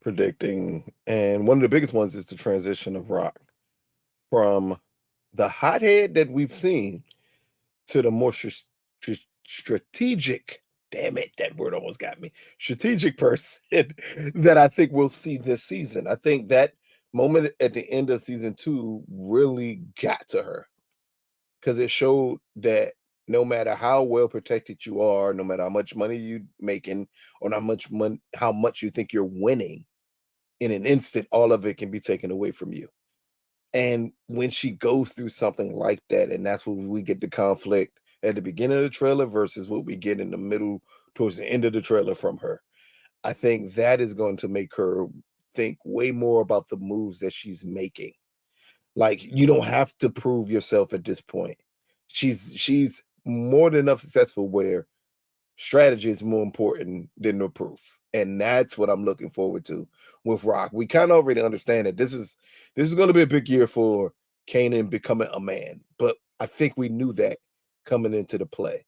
predicting, and one of the biggest ones is the transition of Rock from the hothead that we've seen to the more strategic, damn it, that word almost got me, strategic person that I think we'll see this season. I think that moment at the end of season 2 really got to her because it showed that no matter how well protected you are, no matter how much money you're making or how much you think you're winning, in an instant, all of it can be taken away from you. And when she goes through something like that, and that's when we get the conflict at the beginning of the trailer versus what we get in the middle towards the end of the trailer from her, I think that is going to make her think way more about the moves that she's making. Like, you don't have to prove yourself at this point. She's more than enough successful where strategy is more important than the proof. And that's what I'm looking forward to with Rock. We kind of already understand that this is going to be a big year for Kanan becoming a man, but I think we knew that coming into the play.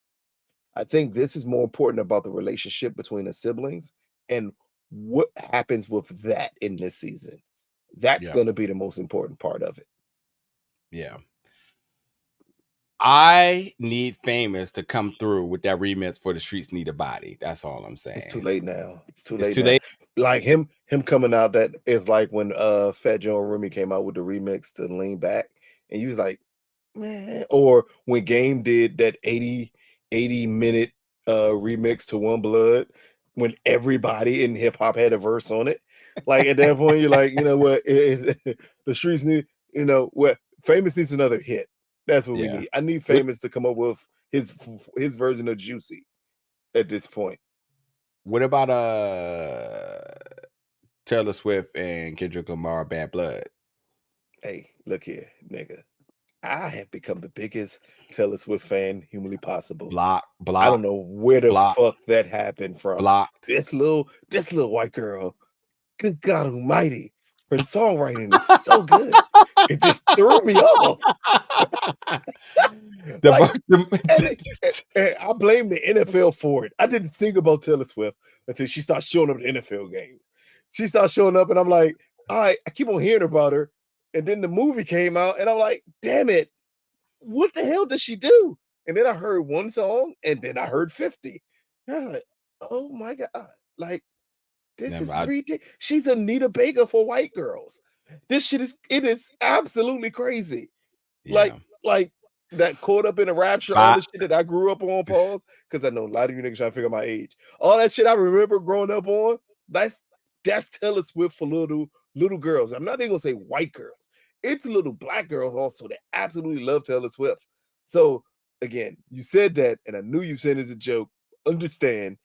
I think this is more important about the relationship between the siblings and what happens with that in this season. That's going to be the most important part of it. Yeah. I need Famous to come through with that remix for The Streets Need a Body. That's all I'm saying. It's too late now. It's too late. Like him coming out, that is like when Fat Joe and Remy came out with the remix to Lean Back, and you was like, man. Or when Game did that 80 minute remix to One Blood, when everybody in hip hop had a verse on it. Like at that point, you're like, you know what? The streets need, you know what? Famous needs another hit. That's what we need. I need Famous to come up with his version of Juicy at this point. What about Taylor Swift and Kendrick Lamar, Bad Blood? Hey, look here, nigga. I have become the biggest Taylor Swift fan humanly possible. Block. I don't know where the fuck that happened from. This little white girl. Good God Almighty. Her songwriting is so good. It just threw me off. Like, and I blame the NFL for it. I didn't think about Taylor Swift until she started showing up at NFL games. She started showing up, and I'm like, all right, I keep on hearing about her. And then the movie came out, and I'm like, damn it, what the hell does she do? And then I heard one song, and then I heard 50. And I'm like, oh my God. Like, this is ridiculous. She's Anita Baker for white girls. This shit is absolutely crazy. Yeah. Like that caught up in a rapture, all the shit that I grew up on, pause, because I know a lot of you niggas trying to figure out my age. All that shit I remember growing up on, that's Taylor Swift for little girls. I'm not even gonna say white girls. It's little black girls also that absolutely love Taylor Swift. So again, you said that, and I knew you said it as a joke. Understand,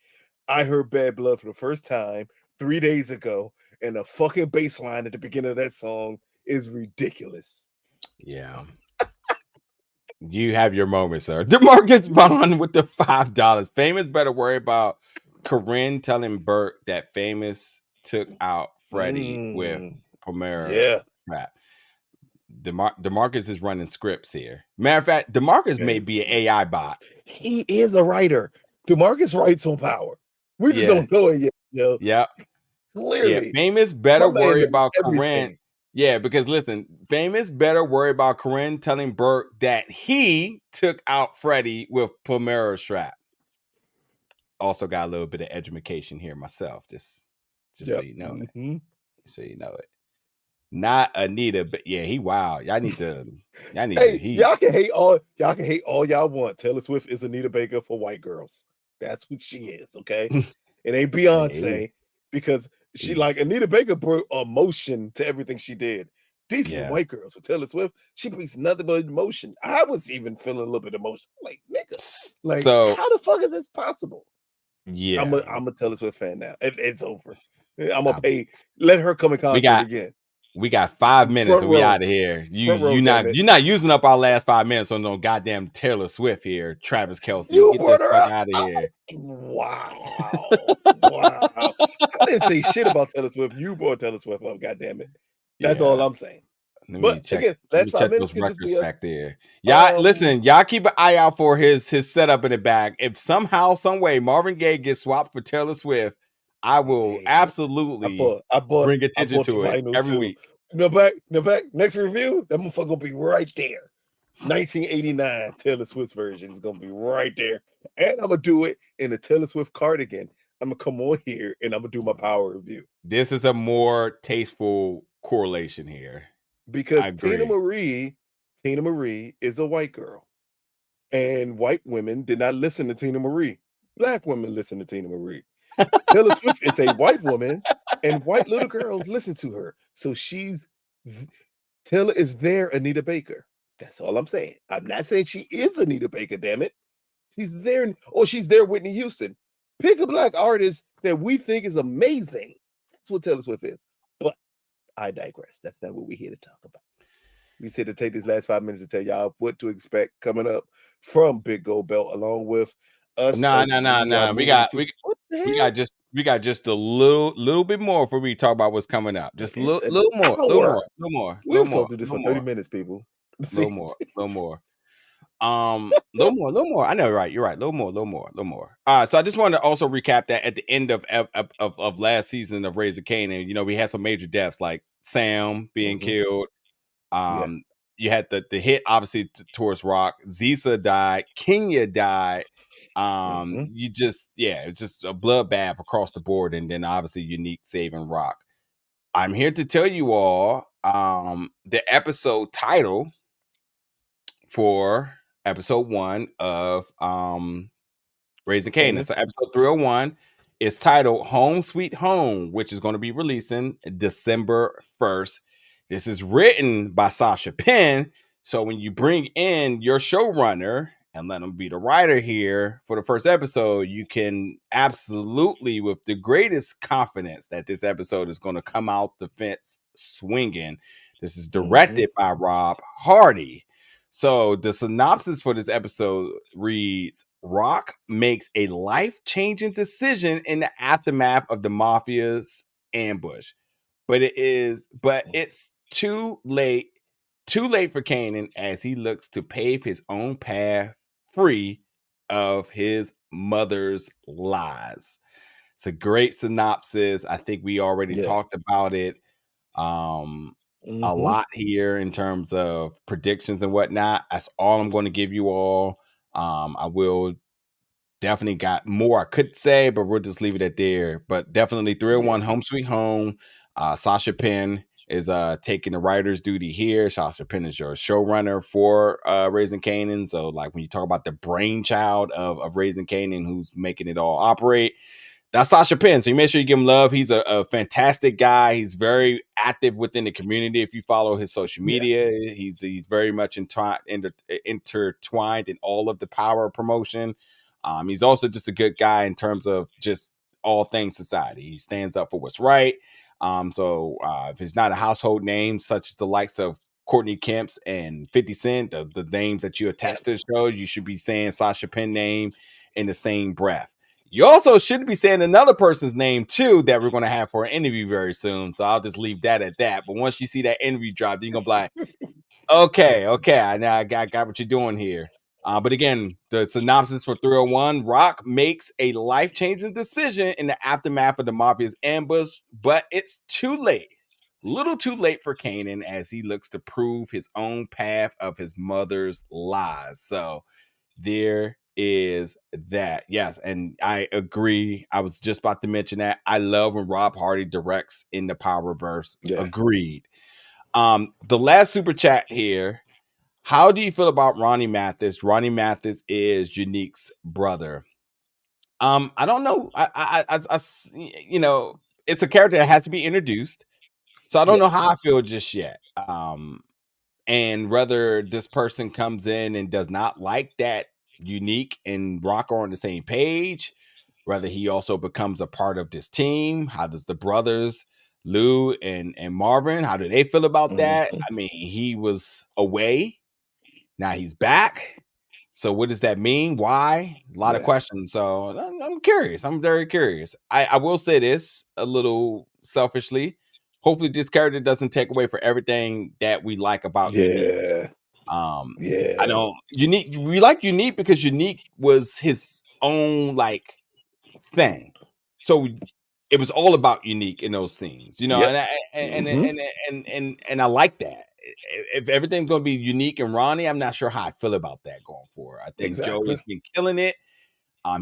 I heard Bad Blood for the first time 3 days ago, and the fucking bass line at the beginning of that song is ridiculous. Yeah. You have your moment, sir. DeMarcus Bond with the $5. Famous better worry about Corinne telling Burke that Famous took out Freddie with Pomera. Yeah. Rap. DeMarcus is running scripts here. Matter of fact, DeMarcus may be an AI bot. He is a writer. DeMarcus writes on Power. We just don't know it yet. Yo. Yeah. Clearly. Yeah. Famous better worry about Corinne. Yeah, because listen, Famous better worry about Corinne telling Burke that he took out Freddie with Pomera strap. Also got a little bit of education here myself, just so you know it. So you know it. Not Anita, but yeah, he wild. Y'all need to y'all can hate all y'all want. Taylor Swift is Anita Baker for white girls. That's what she is, okay? It ain't Beyonce because she like Anita Baker brought emotion to everything she did. These white girls with Taylor Swift, she brings nothing but emotion. I was even feeling a little bit of emotion. Like, nigga, like, so, how the fuck is this possible? Yeah, I'm a Taylor Swift fan now. It's over. I'm gonna pay. Let her come in concert again. We got 5 minutes and we out of here. You're not using up our last 5 minutes on no goddamn Taylor Swift here, Travis Kelce. Get the fuck out of here. Wow. Wow. I didn't say shit about Taylor Swift. You brought Taylor Swift up, goddamn it. That's all I'm saying. But again, last 5 minutes could just be us. Back there. Y'all listen, y'all keep an eye out for his setup in the back. If somehow, some way Marvin Gaye gets swapped for Taylor Swift, I will absolutely bring attention to it every week. No back, next review, that motherfucker gonna be right there. 1989 Taylor Swift version is gonna be right there. And I'm gonna do it in the Taylor Swift cardigan. I'm gonna come on here and I'm gonna do my power review. This is a more tasteful correlation here. Because Tina Marie is a white girl. And white women did not listen to Tina Marie. Black women listen to Tina Marie. Taylor Swift is a white woman, and white little girls listen to her. So Taylor is their Anita Baker. That's all I'm saying. I'm not saying she is Anita Baker, damn it. She's there, or she's their Whitney Houston. Pick a black artist that we think is amazing. That's what Taylor Swift is. But I digress. That's not what we're here to talk about. We said to take these last 5 minutes to tell y'all what to expect coming up from Big Gold Belt, along with us. No. We got just a little bit more before we talk about what's coming up. Just a little more. We were supposed to do this for 30 minutes, people. A little more. Little more. I know, right? You're right. Little more. So I just wanted to also recap that at the end of last season of Raising Kanan, you know, we had some major deaths like Sam being killed. You had the hit obviously towards Rock. Zisa died. Kenya died. You just it's just a bloodbath across the board, and then obviously Unique saving Rock. I'm here to tell you all the episode title for episode 1 of Raising Kanan. So episode 301 is titled Home Sweet Home, which is going to be releasing December 1st. This is written by Sasha Penn. So when you bring in your showrunner and let him be the writer here for the first episode, you can absolutely, with the greatest confidence, that this episode is going to come out the fence swinging. This is directed by Rob Hardy. So the synopsis for this episode reads: Rock makes a life-changing decision in the aftermath of the mafia's ambush. But it's too late too late for Kanan as he looks to pave his own path free of his mother's lies. It's a great synopsis. I think we already Yeah. talked about it a Mm-hmm. lot here in terms of predictions and whatnot. That's all I'm going to give you all. I will definitely got more I could say, but we'll just leave it at there. But definitely 301 Yeah. Home Sweet Home. Sasha Penn is taking the writer's duty here. Sasha Penn is your showrunner for Raising Kanan. So, like when you talk about the brainchild of Raising Kanan, who's making it all operate, that's Sasha Penn. So you make sure you give him love. He's a fantastic guy. He's very active within the community. If you follow his social Yeah. media, he's very much intertwined in all of the power promotion. He's also just a good guy in terms of just all things society. He stands up for what's right. So if it's not a household name, such as the likes of Courtney Kemp's and 50 Cent, the names that you attach to the show, you should be saying Sasha Penn name in the same breath. You also should be saying another person's name too that we're going to have for an interview very soon. So I'll just leave that at that. But once you see that interview drop, you're going to be like, okay, I got what you're doing here. But again, the synopsis for 301: Rock makes a life-changing decision in the aftermath of the mafia's ambush, but it's too late. Little too late for Kanan as he looks to prove his own path of his mother's lies. So there is that. Yes, and I agree. I was just about to mention that. I love when Rob Hardy directs in the Powerverse. Yeah. Agreed. The last super chat here. How do you feel about Ronnie Mathis? Ronnie Mathis is Unique's brother. I don't know. You know, it's a character that has to be introduced, so I don't Yeah. know how I feel just yet. And whether this person comes in and does not like that Unique and Rock are on the same page, whether he also becomes a part of this team. How does the brothers Lou and Marvin, how do they feel about that? Mm-hmm. I mean, he was away, now he's back. So what does that mean? Why? A lot of Yeah. questions. So I'm curious. I'm very curious. I will say this a little selfishly. Hopefully, this character doesn't take away for everything that we like about Unique. Yeah. Um, I Yeah. don't Unique. We like Unique because Unique was his own like thing. So it was all about Unique in those scenes, you know, Yep. and Mm-hmm. and I like that. If everything's going to be Unique and Ronnie, I'm not sure how I feel about that going forward. I think Exactly. Joey's been killing it.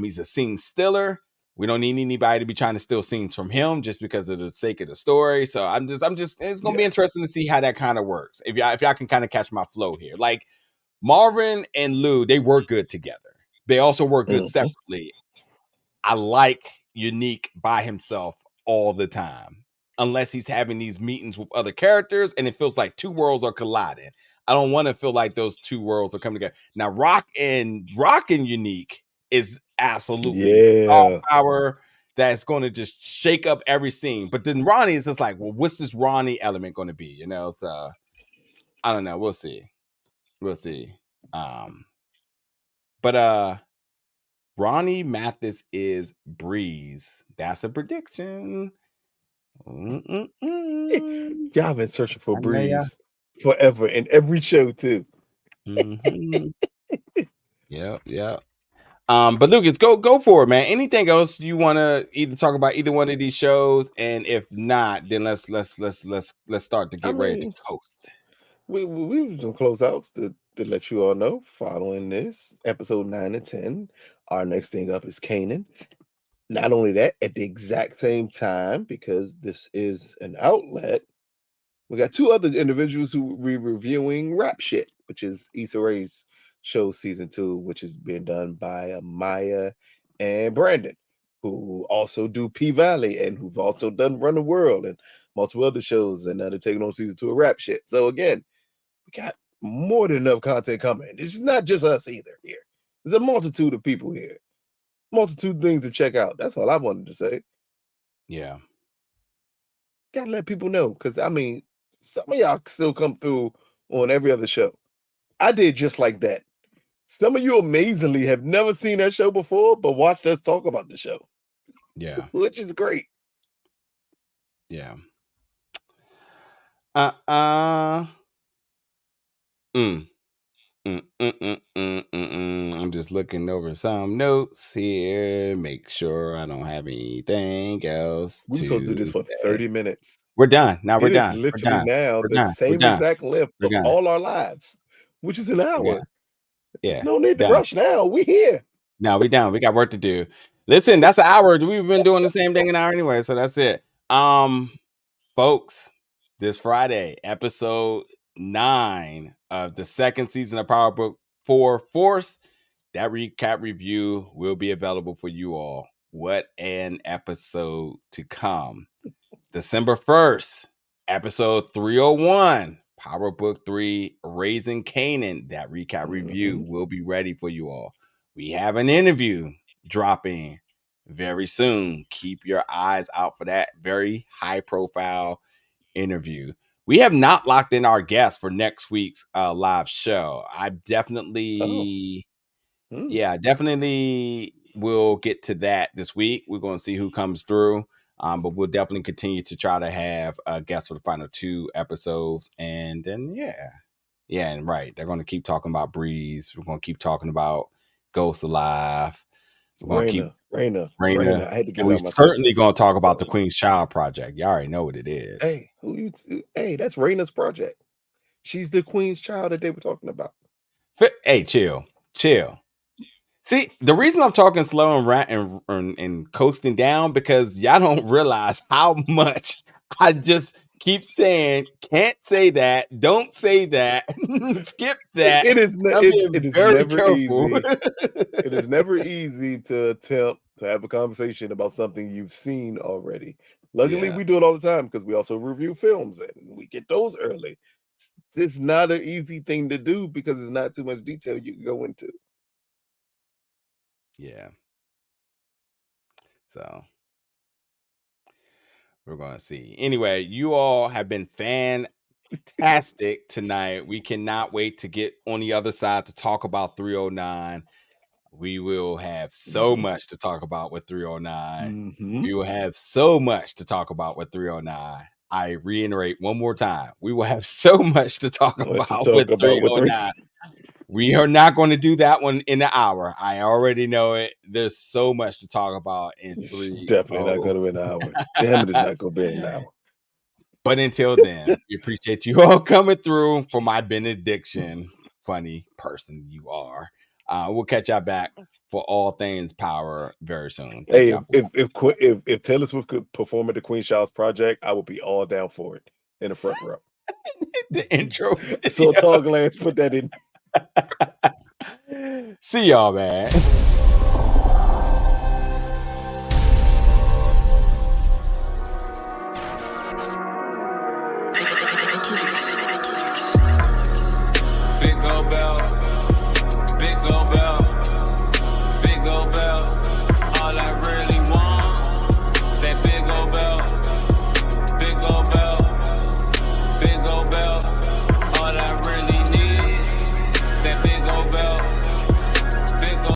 He's a scene stiller. We don't need anybody to be trying to steal scenes from him just because of the sake of the story. So I'm just it's gonna be Yeah. interesting to see how that kind of works. If y'all can kind of catch my flow here. Like Marvin and Lou, they work good together. They also work good Mm-hmm. separately. I like Unique by himself all the time, unless he's having these meetings with other characters and it feels like two worlds are colliding. I don't want to feel like those two worlds are coming together. Now, Rock and Unique is absolutely star Yeah. power that's going to just shake up every scene. But then Ronnie is just like, well, what's this Ronnie element going to be? You know, so I don't know. We'll see. We'll see. Um, but Ronnie Mathis is Breeze. That's a prediction. Mm-mm-mm. Y'all been searching for I know ya. Breeze forever in every show too. Mhm. Yep, yep. But Lucas, go for it, man. Anything else you want to either talk about either one of these shows, and if not, then let's start to I get ready to mean, coast. we was gonna close outs to let you all know. Following this episode 9 and 10, our next thing up is Kanan. Not only that, at the exact same time, because this is an outlet, we got two other individuals who will be reviewing Rap Shit, which is Issa Rae's show season 2, which is being done by Maya and Brandon, who also do P Valley and who've also done Run the World and multiple other shows, and now they're taking on season 2 of Rap Shit. So again, we got more than enough content coming. It's not just us either here. There's a multitude of people here, multitude of things to check out. That's all I wanted to say. Yeah, Gotta let people know, because I mean, some of y'all still come through on every other show. I did just like that. Some of you amazingly have never seen that show before, but watched us talk about the show, yeah, which is great. yeah. Uh, uh, Mm. I'm just looking over some notes here. Make sure I don't have anything else We were supposed to do to this for say. 30 minutes. We're done. Now we're It is done. We're literally done. now We're the done. We're same done. exact length We're of done. all our lives, which is an We're done. hour. There's Yeah. no need to Done. rush now. We here. No, we done. We got work to do. Listen, that's an hour. We've been doing the same thing an hour anyway, so that's it. Folks, this Friday, episode 9 of the second season of Power Book 4 Force. That recap review will be available for you all. What an episode to come. December 1st, episode 301, Power Book 3, Raising Kanan. That recap review will be ready for you all. We have an interview dropping very soon. Keep your eyes out for that very high profile interview. We have not locked in our guest for next week's live show. I definitely will get to that this week. We're going to see who comes through. But we'll definitely continue to try to have a guest for the final 2 episodes. And then, and right. They're going to keep talking about Breeze. We're going to keep talking about Ghost Alive. We're going to keep Raina. I had to get and it we're out my certainly system. going to talk about the Queen's Child Project. You already know what it is. Hey, that's Raina's project. She's the Queen's child that they were talking about. Hey, chill. See, the reason I'm talking slow and coasting down because y'all don't realize how much I just keep saying, can't say that, don't say that, skip that. It is very never careful. easy. It is never easy to attempt to have a conversation about something you've seen already. Luckily, we do it all the time because we also review films and we get those early. It's not an easy thing to do because it's not too much detail you can go into. Yeah. So we're going to see. Anyway, you all have been fantastic tonight. We cannot wait to get on the other side to talk about 309. We will have so much to talk about with 309. We will have so much to talk about with 309. I reiterate one more time. We will have so much to talk about with 309. We are not going to do that one in an hour. I already know it. There's so much to talk about in 3. Definitely not going to be an hour. Damn it, it's not going to be an hour. But until then, we appreciate you all coming through for my benediction. Funny person you are. We'll catch y'all back for all things power very soon. Hey, if Taylor Swift could perform at the Queen Child's Project, I would be all down for it in the front row. The intro. So Tall Glance, put that in. See y'all, man.